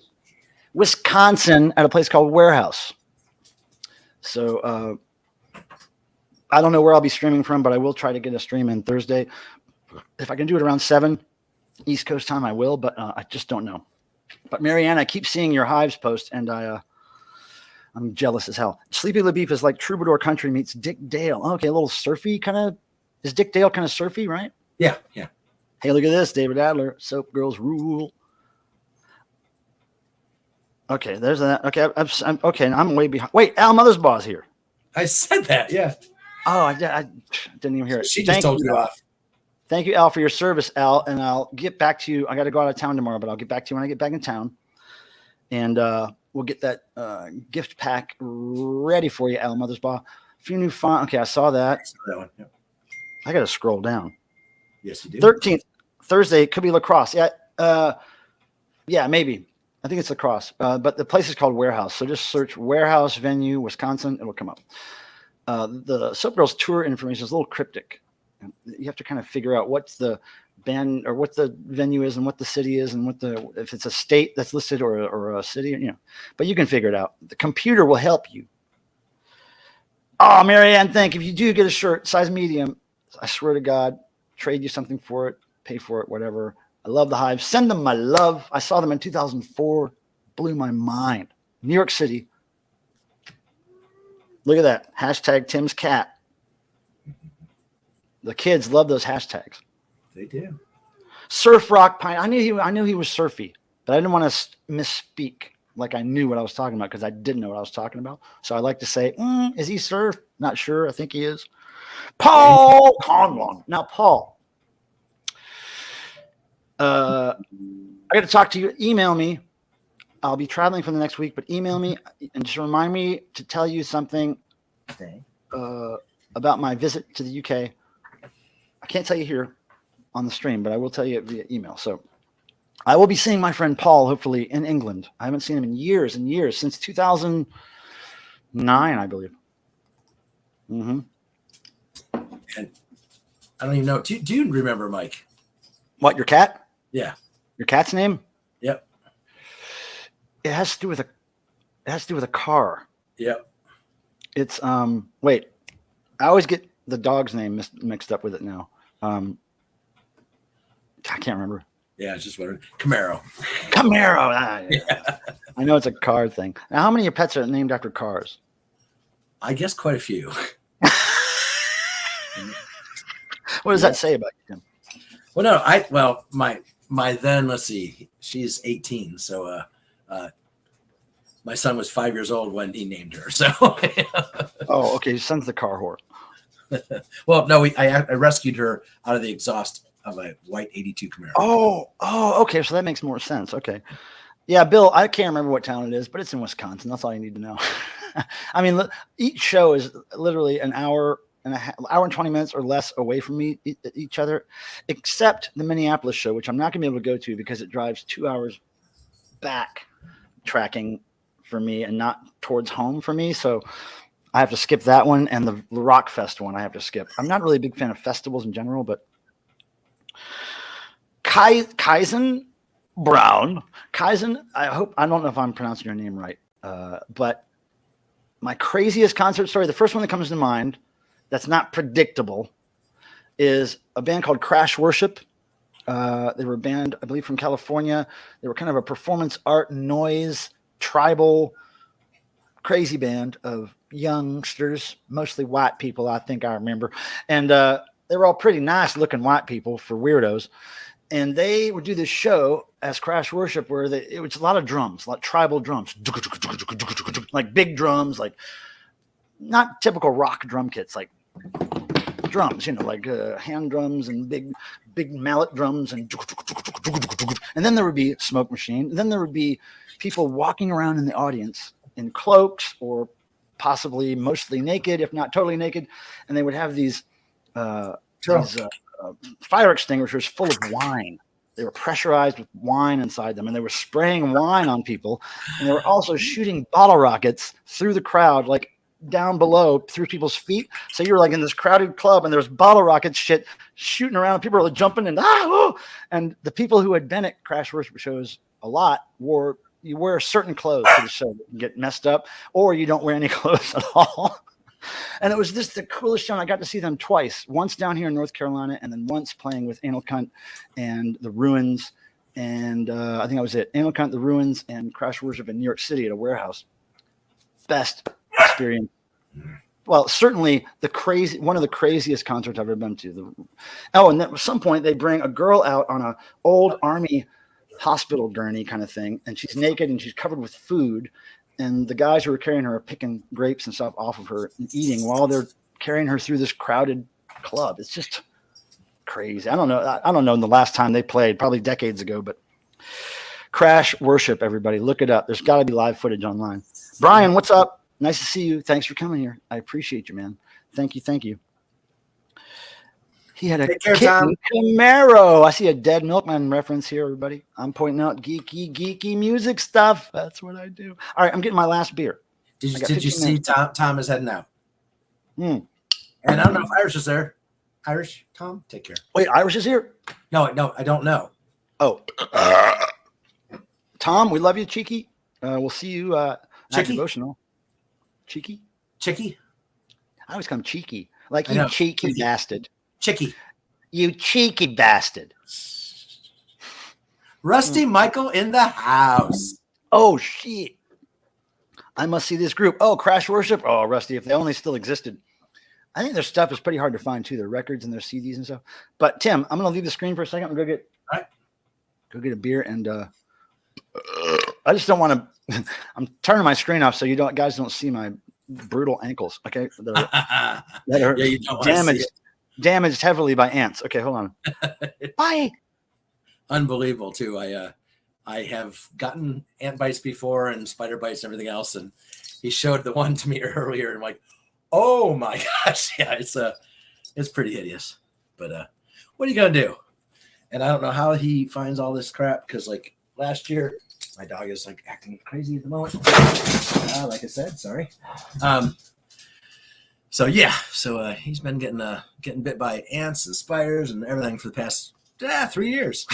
Wisconsin, at a place called Warehouse. So I don't know where I'll be streaming from, but I will try to get a stream in Thursday. If I can do it around 7 East Coast time, I will, but I just don't know. But Marianne, I keep seeing your Hives post, and I'm jealous as hell. Sleepy LaBeef is like Troubadour Country meets Dick Dale. Okay, a little surfy kind of. Is Dick Dale kind of surfy, right? Yeah. Hey, look at this, David Adler. Soap Girls rule. Okay, there's that. Okay, I'm okay. I'm way behind. Wait, Al Mothersbaugh's here. I said that. Yeah. Oh, I didn't even hear it. She just told you off. Thank you, Al, for your service, Al. And I'll get back to you. I got to go out of town tomorrow, but I'll get back to you when I get back in town. And we'll get that gift pack ready for you, Al Mothersbaugh. A few new font. Okay, I saw that. I saw that one. Yeah. I got to scroll down. Yes, you do. 13th, Thursday. It could be lacrosse. Yeah, maybe. I think it's lacrosse. But the place is called Warehouse. So just search Warehouse Venue, Wisconsin. It'll come up. The Soap Girls tour information is a little cryptic. You have to kind of figure out what's the band or what the venue is and what the city is and if it's a state that's listed or a city, but you can figure it out. The computer will help you. Oh, Marianne, if you do get a shirt, size medium, I swear to God, trade you something for it. pay for it, whatever. I love the Hives. Send them my love. I saw them in 2004. Blew my mind. New York City. Look at that. Hashtag Tim's cat. The kids love those hashtags. They do. Surf Rock Pine. I knew he was surfy, but I didn't want to misspeak like I knew what I was talking about because I didn't know what I was talking about. So I like to say, is he surf? Not sure. I think he is. Paul Conlon. Now, Paul, I got to talk to you. Email me. I'll be traveling for the next week, but email me and just remind me to tell you something about my visit to the UK. I can't tell you here on the stream, but I will tell you via email. So I will be seeing my friend Paul, hopefully, in England. I haven't seen him in years and years, since 2009, I believe. Mm-hmm. And I don't even know. Do you remember, Mike? What, your cat? Yeah. Your cat's name? Yep. It has to do with a car. Yep. It's wait. I always get the dog's name mixed up with it now. I can't remember. Yeah, I was just wondering. Camaro. Yeah. I know it's a car thing. Now, how many of your pets are named after cars? I guess quite a few. What does that say about you, Tim? Well, no, my then, let's see, she's 18. So my son was 5 years old when he named her. So Oh, okay. Your son's the car whore. Well, no, I rescued her out of the exhaust of a white 82 Camaro. Oh, okay. So that makes more sense. Okay. Yeah, Bill, I can't remember what town it is, but it's in Wisconsin. That's all you need to know. I mean, each show is literally an hour and 20 minutes or less away from each other, except the Minneapolis show, which I'm not going to be able to go to because it drives 2 hours back tracking for me and not towards home for me. So I have to skip that one, and the Rock Fest one I have to skip. I'm not really a big fan of festivals in general, but Kaizen Brown. Kaizen, I don't know if I'm pronouncing your name right, but my craziest concert story, the first one that comes to mind that's not predictable, is a band called Crash Worship. They were a band, I believe, from California. They were kind of a performance art, noise, tribal, crazy band of youngsters, mostly white people, I think I remember. And they were all pretty nice looking white people for weirdos. And they would do this show as Crash Worship where it was a lot of drums, like tribal drums, like big drums, like not typical rock drum kits, like drums, like hand drums and big mallet drums. And then there would be a smoke machine. And then there would be people walking around in the audience in cloaks or possibly mostly naked, if not totally naked. And they would have these fire extinguishers full of wine. They were pressurized with wine inside them, and they were spraying wine on people. And they were also shooting bottle rockets through the crowd, like down below through people's feet. So you were like in this crowded club, and there was bottle rockets shooting around. People were like jumping and the people who had been at Crash Worship shows a lot you wear certain clothes for the show that can get messed up, or you don't wear any clothes at all. And it was just the coolest show. And I got to see them twice, once down here in North Carolina, and then once playing with Anal Cunt and the Ruins. And I think I was at Anal Cunt, the Ruins, and Crash Worship in New York City at a warehouse. Best experience. Well, certainly one of the craziest concerts I've ever been to. And then at some point they bring a girl out on an old army hospital gurney kind of thing, and she's naked and she's covered with food. And the guys who are carrying her are picking grapes and stuff off of her and eating while they're carrying her through this crowded club. It's just crazy. I don't know the last time they played, probably decades ago, but Crash Worship, everybody. Look it up. There's got to be live footage online. Brian, what's up? Nice to see you. Thanks for coming here. I appreciate you, man. Thank you. He had a kitten Camaro. I see a Dead Milkman reference here, everybody. I'm pointing out geeky music stuff. That's what I do. All right, I'm getting my last beer. Did you see Tom is heading out? And I don't know if Irish is there. Irish, Tom, take care. Wait, Irish is here? No, I don't know. Oh. Tom, we love you, Cheeky. We'll see you at Devotional. Cheeky? Chicky? I always come cheeky. Like you cheeky bastard. Chicky. You cheeky bastard. Rusty Michael in the house. Oh, shit. I must see this group. Oh, Crash Worship. Oh, Rusty, if they only still existed. I think their stuff is pretty hard to find, too. Their records and their CDs and stuff. But, Tim, I'm going to leave the screen for a second and go get a beer. And I just don't want to – I'm turning my screen off so you guys don't see my brutal ankles, okay? That are damaged heavily by ants. Okay, hold on. Bye. Unbelievable, too. I have gotten ant bites before and spider bites and everything else, and he showed the one to me earlier, and I'm like, oh my gosh, yeah, it's pretty hideous. But what are you gonna do? And I don't know how he finds all this crap, because like last year, my dog is like acting crazy at the moment. Like I said, sorry. So he's been getting bit by ants and spiders and everything for the past 3 years.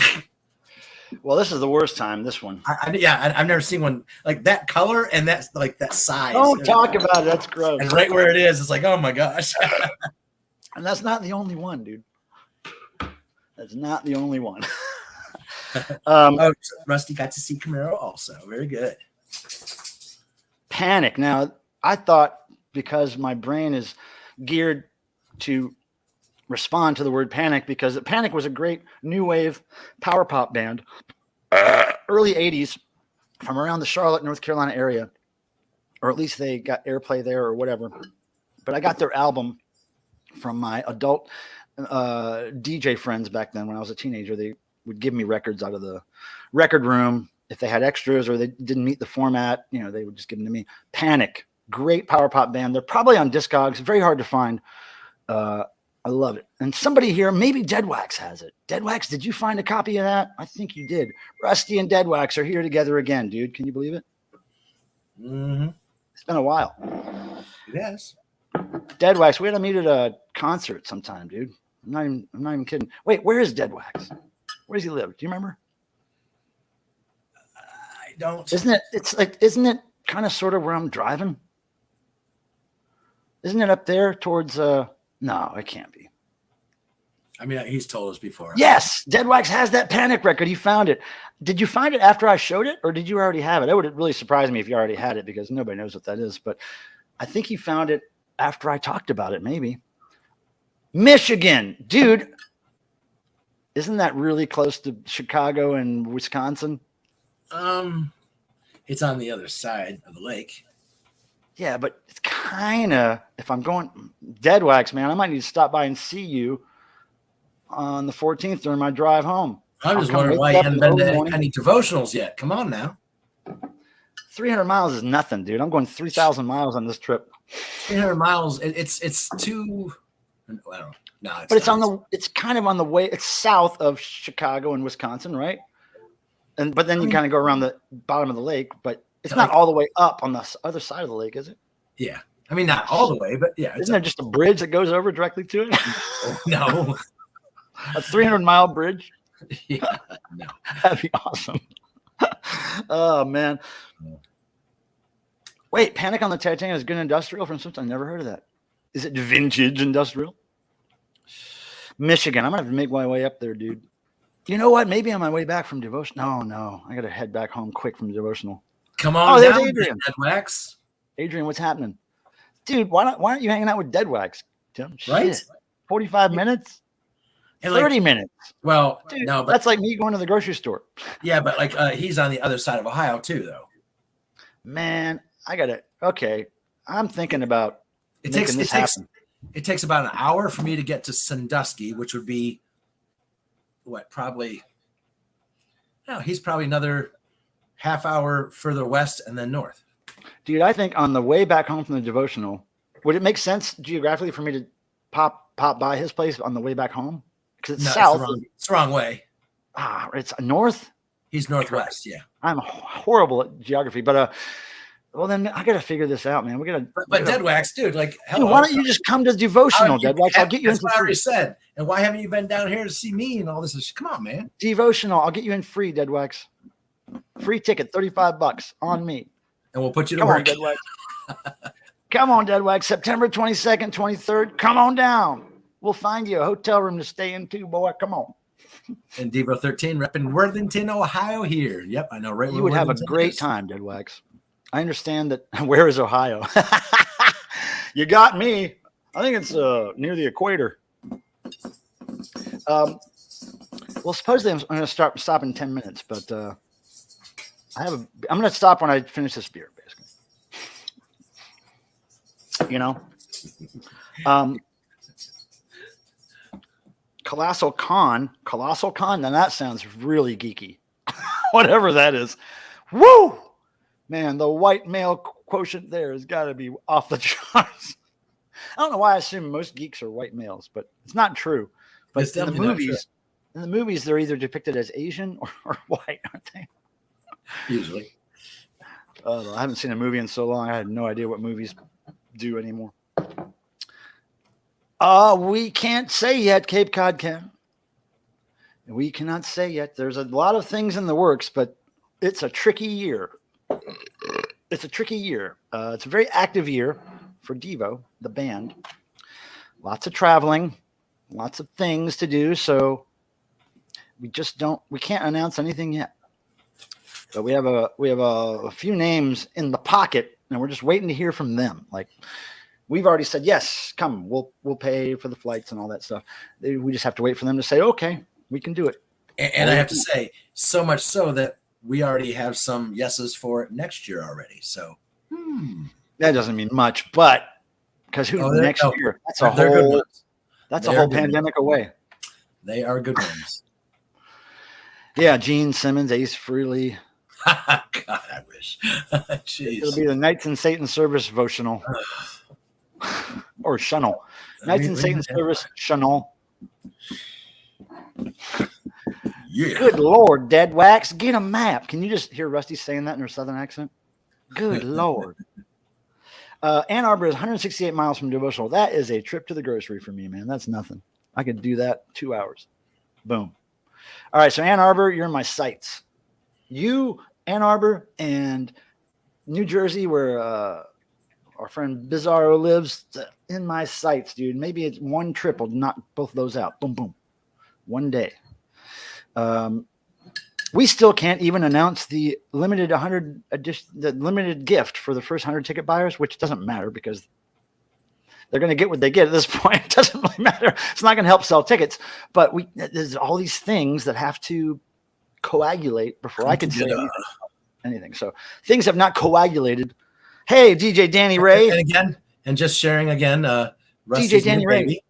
Well, this is the worst time. This one. I've never seen one like that color and that's like that size. Don't talk about it. That's gross. And right where it is, it's like, oh my gosh. And that's not the only one, dude. That's not the only one. Rusty got to see Camaro also. Very good. Panic. Now, I thought because my brain is geared to respond to the word Panic, because Panic was a great new wave power pop band, early 80s, from around the Charlotte, North Carolina area, or at least they got airplay there or whatever. But I got their album from my adult DJ friends back then when I was a teenager. They would give me records out of the record room. If they had extras or they didn't meet the format, they would just give them to me. Panic, great power pop band. They're probably on Discogs, very hard to find. I love it. And somebody here, maybe Deadwax has it. Deadwax, did you find a copy of that? I think you did. Rusty and Deadwax are here together again, dude. Can you believe it? Mm-hmm. It's been a while. Yes. Deadwax, we had to meet at a concert sometime, dude. I'm not even kidding. Wait, where is Deadwax? Where does he live? Do you remember? I don't. Isn't it kind of sort of where I'm driving? Isn't it up there towards no, it can't be. I mean, he's told us before. Yes, Deadwax has that Panic record. He found it. Did you find it after I showed it, or did you already have it? That would really surprise me if you already had it, because nobody knows what that is. But I think he found it after I talked about it, maybe. Michigan, dude. Isn't that really close to Chicago and Wisconsin? It's on the other side of the lake. Yeah, but it's kind of, if I'm going Deadwax, man, I might need to stop by and see you on the 14th during my drive home. I'm just wondering why you haven't been to any devotionals yet. Come on now. 300 miles is nothing, dude. I'm going 3,000 miles on this trip. 300 miles. It's too. I don't know. No, it's kind of on the way. It's south of Chicago and Wisconsin, right? But then you kind of go around the bottom of the lake, but it's not all the way up on the other side of the lake, is it? Yeah. I mean, not all the way, but yeah. Isn't there just a bridge that goes over directly to it? No. A 300-mile bridge? Yeah. No. That'd be awesome. Oh, man. Wait, Panic on the Titanic is good industrial from something? I never heard of that. Is it vintage industrial? Michigan. I'm going to have to make my way up there, dude. You know what? Maybe on my way back from devotional. No. I got to head back home quick from devotional. Come on there's down, Adrian. Deadwax. Adrian, what's happening? Dude, why aren't you hanging out with Deadwax, Tim? Right? Shit. 45 minutes? And 30 minutes. Well, dude, no, but that's like me going to the grocery store. Yeah, but like he's on the other side of Ohio too, though. Man, okay. I'm thinking about it takes about an hour for me to get to Sandusky, which would be he's probably another half hour further west and then north. Dude, I think on the way back home from the devotional, would it make sense geographically for me to pop by his place on the way back home? Because it's south. It's the wrong way. It's north? He's northwest, yeah. I'm horrible at geography, but well, then I got to figure this out, man. But Deadwax, dude, like, hello. Dude, why don't you just come to devotional, Deadwax? I'll get you in for free. I already said. And why haven't you been down here to see me and all this? Come on, man. Devotional, I'll get you in free, Deadwax. Free ticket, $35 on me. And we'll put you to work. Come on, Deadwax. Come on, Deadwax. September 22nd, 23rd. Come on down. We'll find you a hotel room to stay in too, boy. Come on. And Devo 13 repping Worthington, Ohio here. Yep, I know, right? You where would have a Worthington great is. time, Deadwax. I understand that. Where is Ohio? You got me. I think it's near the equator. Well, supposedly I'm going to stop in 10 minutes, but I'm going to stop when I finish this beer, basically. You know, Colossal Con. Now that sounds really geeky. Whatever that is. Woo! Man, the white male quotient there has got to be off the charts. I don't know why I assume most geeks are white males, but it's not true. But It's in the definitely not true. movies, they're either depicted as Asian or white, aren't they? Usually. I haven't seen a movie in so long. I had no idea what movies do anymore. We can't say yet, Cape Cod Ken. We cannot say yet. There's a lot of things in the works, but it's a tricky year. It's a very active year for Devo, the band. Lots of traveling, lots of things to do. So we can't announce anything yet. But we have a few names in the pocket, and we're just waiting to hear from them. Like, we've already said, yes, come, we'll pay for the flights and all that stuff. We just have to wait for them to say, okay, we can do it. And I have to say, so much so that we already have some yeses for next year already. So that doesn't mean much, but because next year? That's a whole pandemic away. They are good ones. Yeah, Gene Simmons, Ace Frehley. God, I wish. Jeez. It'll be the Knights in Satan Service votional. Or Shunnel. Knights in Satan Service Shunnel. Yeah. Good Lord, Dead Wax, get a map. Can you just hear Rusty saying that in her southern accent? Good Lord. Ann Arbor is 168 miles from Devotional. That is a trip to the grocery for me, man. That's nothing. I could do that 2 hours. Boom. All right, so Ann Arbor, you're in my sights. You, Ann Arbor, and New Jersey, where our friend Bizarro lives, in my sights, dude. Maybe it's one trip will knock both of those out. Boom, boom. One day. We still can't even announce the limited 100 edition, the limited gift for the first 100 ticket buyers, which doesn't matter because they're going to get what they get at this point. It doesn't really matter. It's not going to help sell tickets, but there's all these things that have to coagulate before I can say anything. So things have not coagulated. Hey, DJ Danny Ray. And just sharing again, DJ Danny Ray.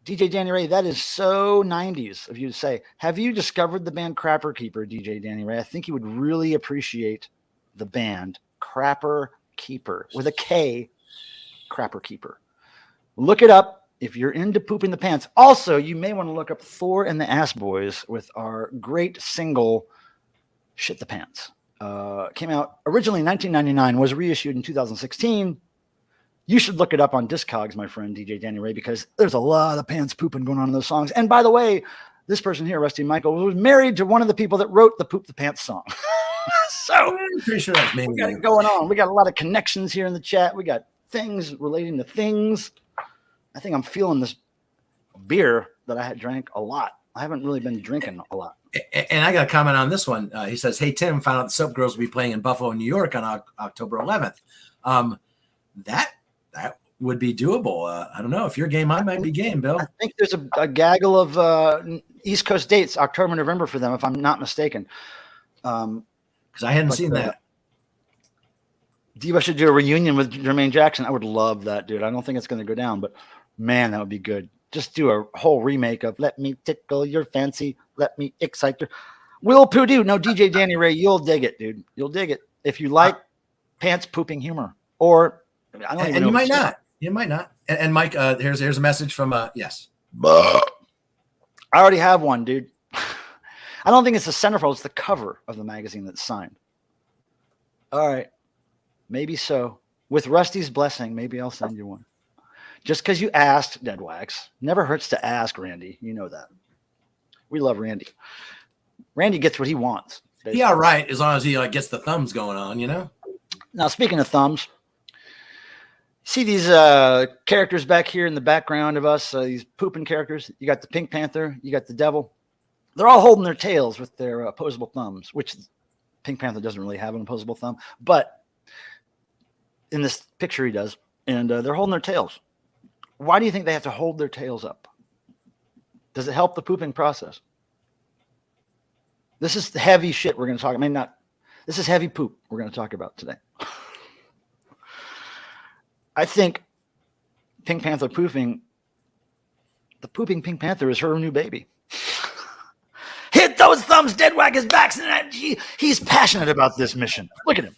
DJ Danny Ray, that is so 90s of you to say. Have you discovered the band Crapper Keeper, DJ Danny Ray? I think you would really appreciate the band Crapper Keeper with a K, Crapper Keeper. Look it up if you're into pooping the pants. Also, you may want to look up Thor and the Ass Boys with our great single, Shit the Pants. Came out originally in 1999, was reissued in 2016. You should look it up on Discogs, my friend, DJ Danny Ray, because there's a lot of pants pooping going on in those songs. And by the way, this person here, Rusty Michael, was married to one of the people that wrote the Poop the Pants song. So I'm pretty sure that's maybe we got it going on. We got a lot of connections here in the chat. We got things relating to things. I think I'm feeling this beer that I had drank a lot. I haven't really been drinking a lot. And I got a comment on this one. He says, hey, Tim, found out the Soap Girls will be playing in Buffalo, New York on October 11th. That would be doable. I don't know. If you're game, I might be game, Bill. I think there's a gaggle of East Coast dates, October, November for them, if I'm not mistaken. Because I hadn't seen that. Diva should do a reunion with Jermaine Jackson. I would love that, dude. I don't think it's going to go down, but man, that would be good. Just do a whole remake of Let Me Tickle Your Fancy, Let Me Excite Your... Will Pooh-Doo. No, DJ Danny Ray, you'll dig it, dude. You'll dig it. If you like pants pooping humor. Or... I don't even know. You might not. You might not. And Mike, here's a message from yes. I already have one, dude. I don't think it's the centerfold. It's the cover of the magazine that's signed. All right. Maybe so. With Rusty's blessing, maybe I'll send you one. Just because you asked, Deadwax. Never hurts to ask, Randy. You know that. We love Randy. Randy gets what he wants. Basically. Yeah, right. As long as he gets the thumbs going on, you know? Now, speaking of thumbs, see these characters back here in the background of us, these pooping characters? You got the Pink Panther, you got the Devil. they're all holding their tails with their opposable thumbs, which Pink Panther doesn't really have an opposable thumb, but in this picture he does, and they're holding their tails. Why do you think they have to hold their tails up? Does it help the pooping process? This is heavy shit we're going to talk. I mean, not. This is heavy poop we're going to talk about today. I think Pink Panther pooping. The pooping Pink Panther is her new baby. Hit those thumbs, dead whack his backs, and he's passionate about this mission. Look at him.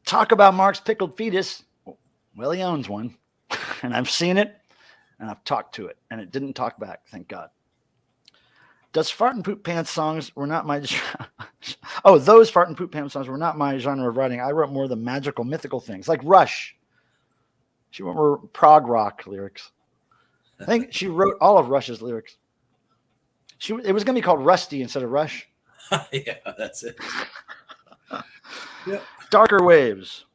Talk about Mark's pickled fetus. Well, he owns one, and I've seen it, and I've talked to it, and it didn't talk back, thank God. Does fart and poop pants songs were not my those fart and poop pants songs were not my genre of writing. I wrote more of the magical, mythical things, like Rush. She wrote more prog rock lyrics. I think she wrote all of Rush's lyrics. It was going to be called Rusty instead of Rush. Yeah, that's it. Yep. Darker Waves.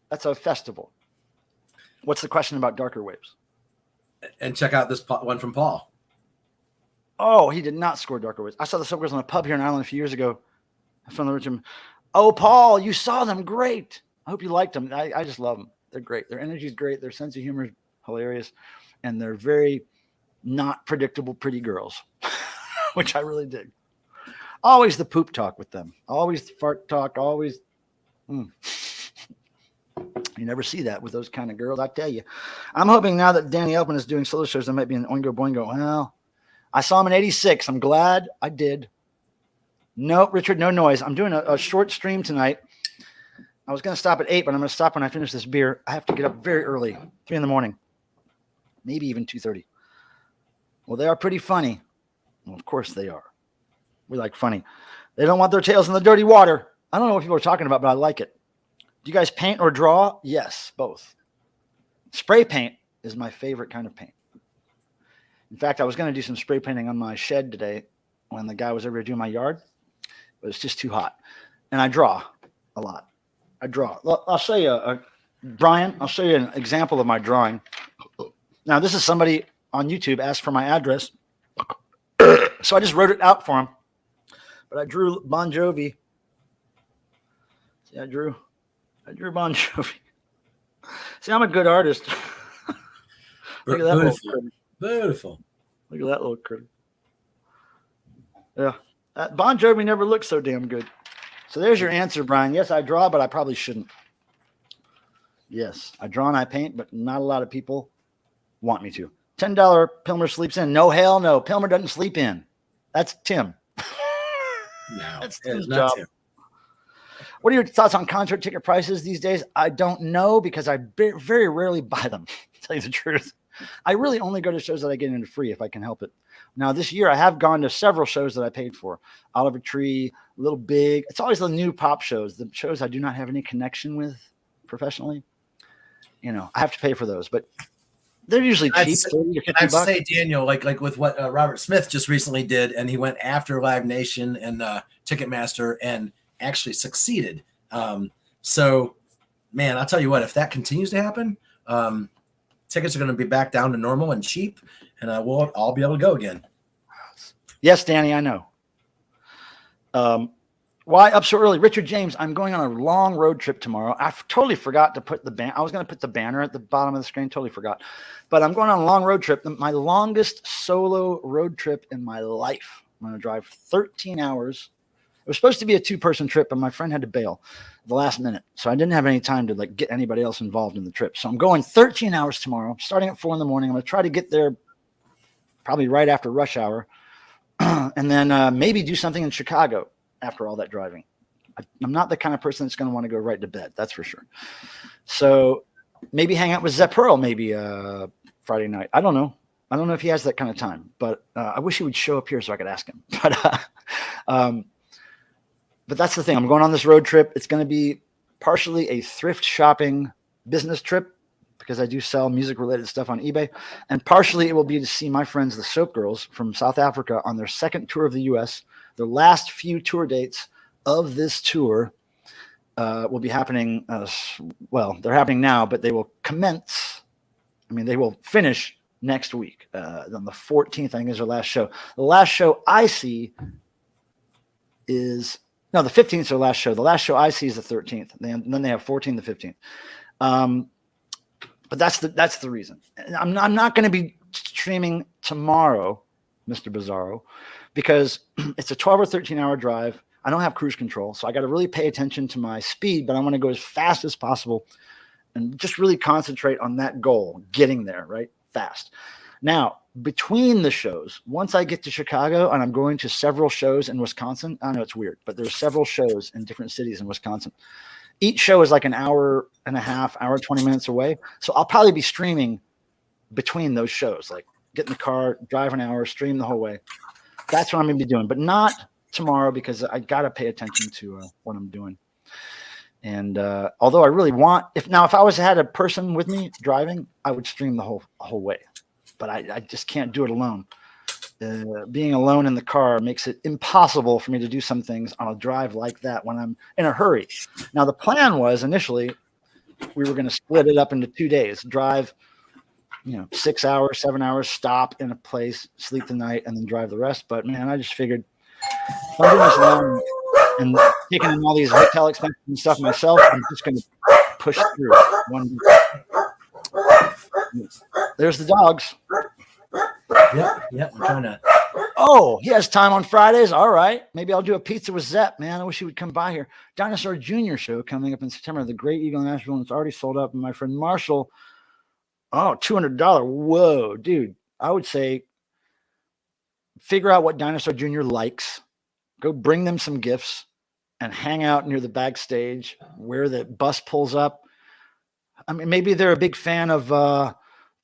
That's a festival. What's the question about Darker Waves? And check out this one from Paul. Oh, he did not score Darker Waves. I saw the Subgirls on a pub here in Ireland a few years ago. From the Richmond. Oh, Paul, you saw them. Great. I hope you liked them. I just love them. They're great. Their energy is great. Their sense of humor is hilarious. And they're very not predictable, pretty girls, which I really dig. Always the poop talk with them. Always the fart talk. Always. You never see that with those kind of girls, I tell you. I'm hoping now that Danny Elfman is doing solo shows, there might be an Oingo Boingo. Well, I saw him in 86. I'm glad I did. No, Richard, no noise. I'm doing a short stream tonight. I was going to stop at 8, but I'm going to stop when I finish this beer. I have to get up very early, 3 in the morning, maybe even 2:30. Well, they are pretty funny. Well, of course they are. We like funny. They don't want their tails in the dirty water. I don't know what people are talking about, but I like it. Do you guys paint or draw? Yes, both. Spray paint is my favorite kind of paint. In fact, I was going to do some spray painting on my shed today when the guy was over doing my yard, but it's just too hot. And I draw a lot. I draw. I'll show you, Brian, I'll show you an example of my drawing. Now, this is somebody on YouTube asked for my address. So I just wrote it out for him. But I drew Bon Jovi. See, I drew Bon Jovi. See, I'm a good artist. Look at that little critter. Beautiful. Look at that little critter. Yeah. Bon Jovi never looked so damn good. So there's your answer, Brian. Yes, I draw, but I probably shouldn't. Yes, I draw and I paint, but not a lot of people want me to. $10 Pilmer sleeps in. No, hell no. Pilmer doesn't sleep in. That's Tim. No, that's Tim's Tim's not job. Tim. What are your thoughts on concert ticket prices these days? I don't know because I very rarely buy them, to tell you the truth. I really only go to shows that I get into free if I can help it. Now, this year, I have gone to several shows that I paid for. Oliver Tree, Little Big. It's always the new pop shows, the shows I do not have any connection with professionally. You know, I have to pay for those, but they're usually cheap. I'd say, Daniel, like with what Robert Smith just recently did, and he went after Live Nation and Ticketmaster and actually succeeded. So, man, I'll tell you what, if that continues to happen, tickets are going to be back down to normal and cheap, and we'll all be able to go again. Yes, Danny, I know. Why up so early? Richard James, I'm going on a long road trip tomorrow. I totally forgot to put I was going to put the banner at the bottom of the screen. Totally forgot. But I'm going on a long road trip. My longest solo road trip in my life. I'm going to drive 13 hours. It was supposed to be a 2-person trip, but my friend had to bail at the last minute. So I didn't have any time to get anybody else involved in the trip. So I'm going 13 hours tomorrow, starting at 4 in the morning. I'm going to try to get there probably right after rush hour. And then maybe do something in Chicago after all that driving. I'm not the kind of person that's going to want to go right to bed. That's for sure. So maybe hang out with Zep Pearl maybe Friday night. I don't know. I don't know if he has that kind of time, but I wish he would show up here so I could ask him. But that's the thing. I'm going on this road trip. It's going to be partially a thrift shopping business trip because I do sell music-related stuff on eBay. And partially it will be to see my friends, the Soap Girls from South Africa, on their second tour of the U.S. Their last few tour dates of this tour will be happening. Well, they're happening now, but they will commence. I mean, they will finish next week. On the 14th, I think is our last show. The last show I see is no, the 15th is their last show. The last show I see is the 13th. And then they have 14th, the 15th. But that's the reason. And I'm not going to be streaming tomorrow, Mr. Bizarro, because it's a 12 or 13 hour drive. I don't have cruise control, so I got to really pay attention to my speed, but I want to go as fast as possible and just really concentrate on that goal, getting there, right? Fast. Now, between the shows, once I get to Chicago and I'm going to several shows in Wisconsin, I know it's weird, but there's several shows in different cities in Wisconsin. Each show is like an hour and a half, hour, 20 minutes away. So I'll probably be streaming between those shows, like get in the car, drive an hour, stream the whole way. That's what I'm going to be doing, but not tomorrow because I got to pay attention to what I'm doing. And although I really want, if I was had a person with me driving, I would stream the whole way, but I just can't do it alone. Being alone in the car makes it impossible for me to do some things on a drive like that when I'm in a hurry. Now, the plan was initially we were going to split it up into 2 days, drive, 6 hours, 7 hours, stop in a place, sleep the night, and then drive the rest. But man, I just figured if I'm doing this alone and taking in all these hotel expenses and stuff myself, I'm just going to push through one. There's the dogs. Yep. I'm trying to. Oh, he has time on Fridays. All right. Maybe I'll do a pizza with Zepp, man. I wish he would come by here. Dinosaur Jr. show coming up in September. The Great Eagle in Nashville. And it's already sold out. And my friend Marshall. Oh, $200. Whoa, dude. I would say figure out what Dinosaur Jr. likes. Go bring them some gifts and hang out near the backstage where the bus pulls up. I mean, maybe they're a big fan of the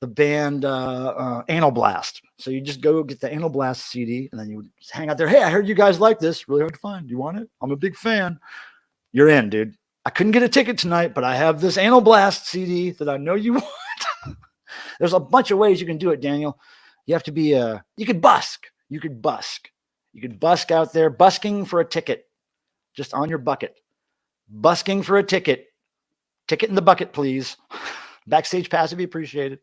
band Anal Blast. So you just go get the Anal Blast CD and then you just hang out there. Hey, I heard you guys like this. Really hard to find. Do you want it? I'm a big fan. You're in, dude. I couldn't get a ticket tonight, but I have this Anal Blast CD that I know you want. There's a bunch of ways you can do it, Daniel. You have to be you could busk. You could busk. You could busk out there, busking for a ticket, just on your bucket. Busking for a ticket. Ticket in the bucket, please. Backstage pass would be appreciated.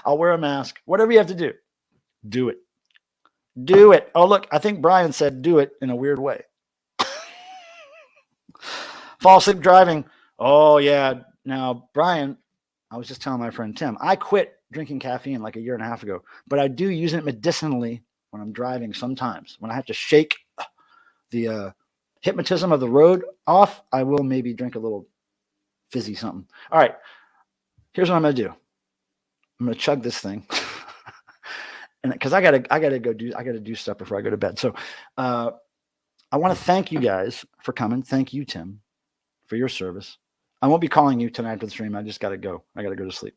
I'll wear a mask. Whatever you have to do, do it. Do it. Oh, look, I think Brian said do it in a weird way. Fall asleep driving. Oh, yeah. Now, Brian, I was just telling my friend Tim, I quit drinking caffeine like a year and a half ago, but I do use it medicinally when I'm driving sometimes. When I have to shake the hypnotism of the road off, I will maybe drink a little fizzy something. All right. Here's what I'm going to do. I'm going to chug this thing. And because I got to do stuff before I go to bed. So I want to thank you guys for coming. Thank you, Tim, for your service. I won't be calling you tonight after the stream. I just got to go. I got to go to sleep.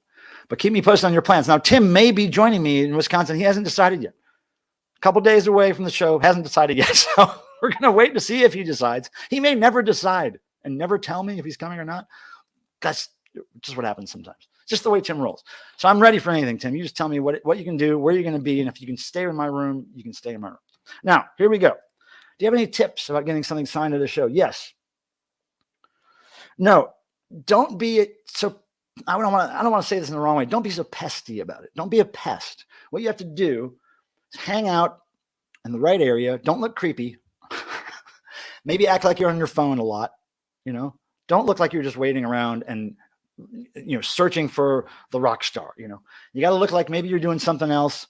But keep me posted on your plans. Now, Tim may be joining me in Wisconsin. He hasn't decided yet. A couple days away from the show. Hasn't decided yet. So we're going to wait to see if he decides. He may never decide and never tell me if he's coming or not. That's just what happens sometimes. It's just the way Tim rolls. So I'm ready for anything, Tim. You just tell me what you can do, where you're going to be, and if you can stay in my room, you can stay in my room. Now, here we go. Do you have any tips about getting something signed to the show? Yes. No. Don't be so. I don't want to say this in the wrong way. Don't be so pesty about it. Don't be a pest. What you have to do is hang out in the right area. Don't look creepy. Maybe act like you're on your phone a lot. Don't look like you're just waiting around and searching for the rock star. You got to look like maybe you're doing something else.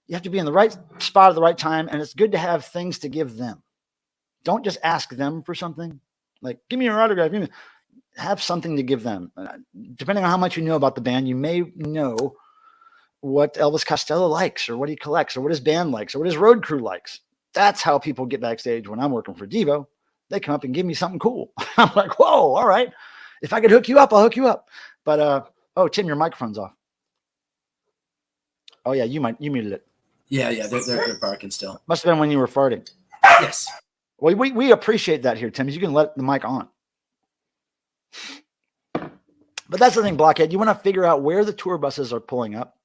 You have to be in the right spot at the right time, and it's good to have things to give them. Don't just ask them for something. Like, give me your autograph. Have something to give them. Depending on how much you know about the band, you may know what Elvis Costello likes, or what he collects, or what his band likes, or what his road crew likes. That's how people get backstage when I'm working for Devo. They come up and give me something cool. I'm like, whoa, all right. If I could hook you up, I'll hook you up. But, oh, Tim, your microphone's off. Oh, yeah, you muted it. Yeah, they're barking still. Must have been when you were farting. Yes. Well, we appreciate that here, Tim. You can let the mic on. But that's the thing, Blockhead. You want to figure out where the tour buses are pulling up.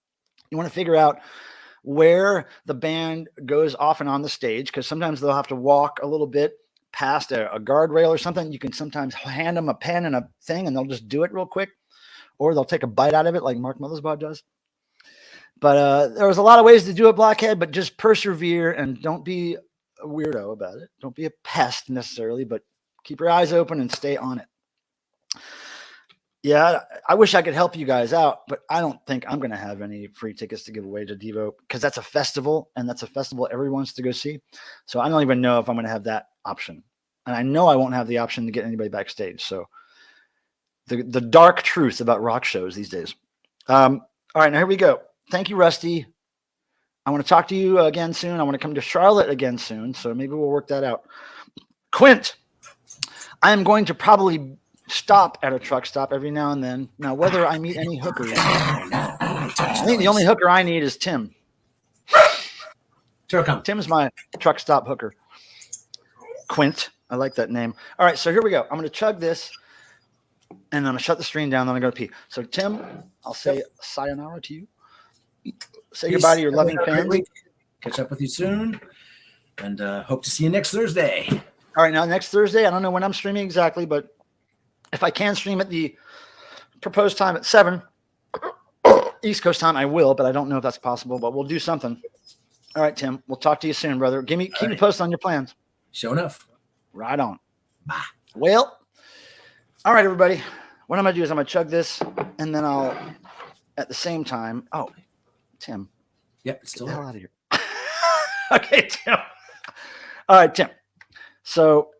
You want to figure out where the band goes off and on the stage, because sometimes they'll have to walk a little bit past a guardrail or something. You can sometimes hand them a pen and a thing, and they'll just do it real quick, or they'll take a bite out of it like Mark Mothersbaugh does. But there was a lot of ways to do it, Blockhead, but just persevere and don't be a weirdo about it. Don't be a pest necessarily, but keep your eyes open and stay on it. Yeah, I wish I could help you guys out, but I don't think I'm going to have any free tickets to give away to Devo because that's a festival, and that's a festival everyone wants to go see. So I don't even know if I'm going to have that option. And I know I won't have the option to get anybody backstage. So the dark truth about rock shows these days. All right, now here we go. Thank you, Rusty. I want to talk to you again soon. I want to come to Charlotte again soon. So maybe we'll work that out. Quint, I am going to probably stop at a truck stop every now and then. Now, whether I meet any hookers, I think the only hooker I need is Tim. Sure, come. Tim is my truck stop hooker. Quint, I like that name. All right, so here we go. I'm going to chug this, and I'm going to shut the stream down. Then I'm going to pee. So, Tim, I'll say sayonara to you. Say goodbye to your loving fans. Catch up with you soon, and hope to see you next Thursday. All right, now next Thursday, I don't know when I'm streaming exactly, but if I can stream at the proposed time at 7 East Coast time, I will, but I don't know if that's possible, but we'll do something. All right, Tim, we'll talk to you soon, brother. Keep me posted on your plans. Sure enough. Right on. Bye. Well, all right, everybody. What I'm going to do is I'm going to chug this, and then I'll, at the same time, oh, Tim. Yep, it's still get the hell out of here. Okay, Tim. All right, Tim. So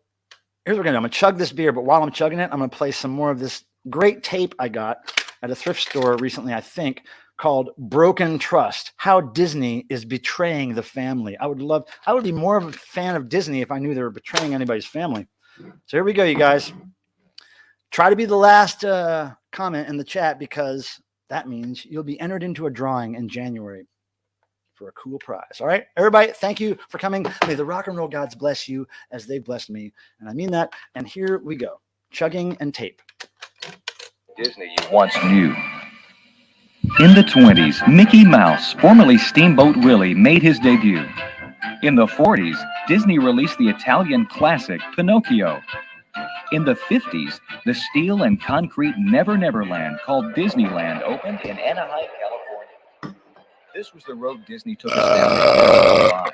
here's what we're going to do. I'm going to chug this beer, but while I'm chugging it, I'm going to play some more of this great tape I got at a thrift store recently, I think, called Broken Trust, How Disney is Betraying the Family. I would be more of a fan of Disney if I knew they were betraying anybody's family. So here we go, you guys. Try to be the last comment in the chat because that means you'll be entered into a drawing in January for a cool prize. All right, everybody, thank you for coming. May the rock and roll gods bless you as they blessed me. And I mean that. And here we go. Chugging and tape. Disney you once knew. In the 1920s, Mickey Mouse, formerly Steamboat Willie, made his debut. In the 1940s, Disney released the Italian classic Pinocchio. In the 1950s, the steel and concrete Never Never Land called Disneyland opened in Anaheim, California. This was the road Disney took us down in 1995.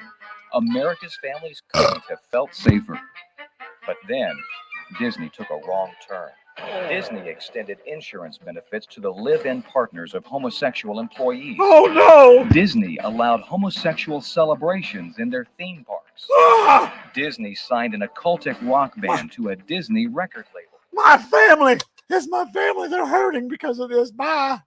America's families couldn't have felt safer. But then, Disney took a wrong turn. Disney extended insurance benefits to the live-in partners of homosexual employees. Oh, no! Disney allowed homosexual celebrations in their theme parks. Ah! Disney signed an occultic rock band to a Disney record label. My family! It's my family. They're hurting because of this. Bye.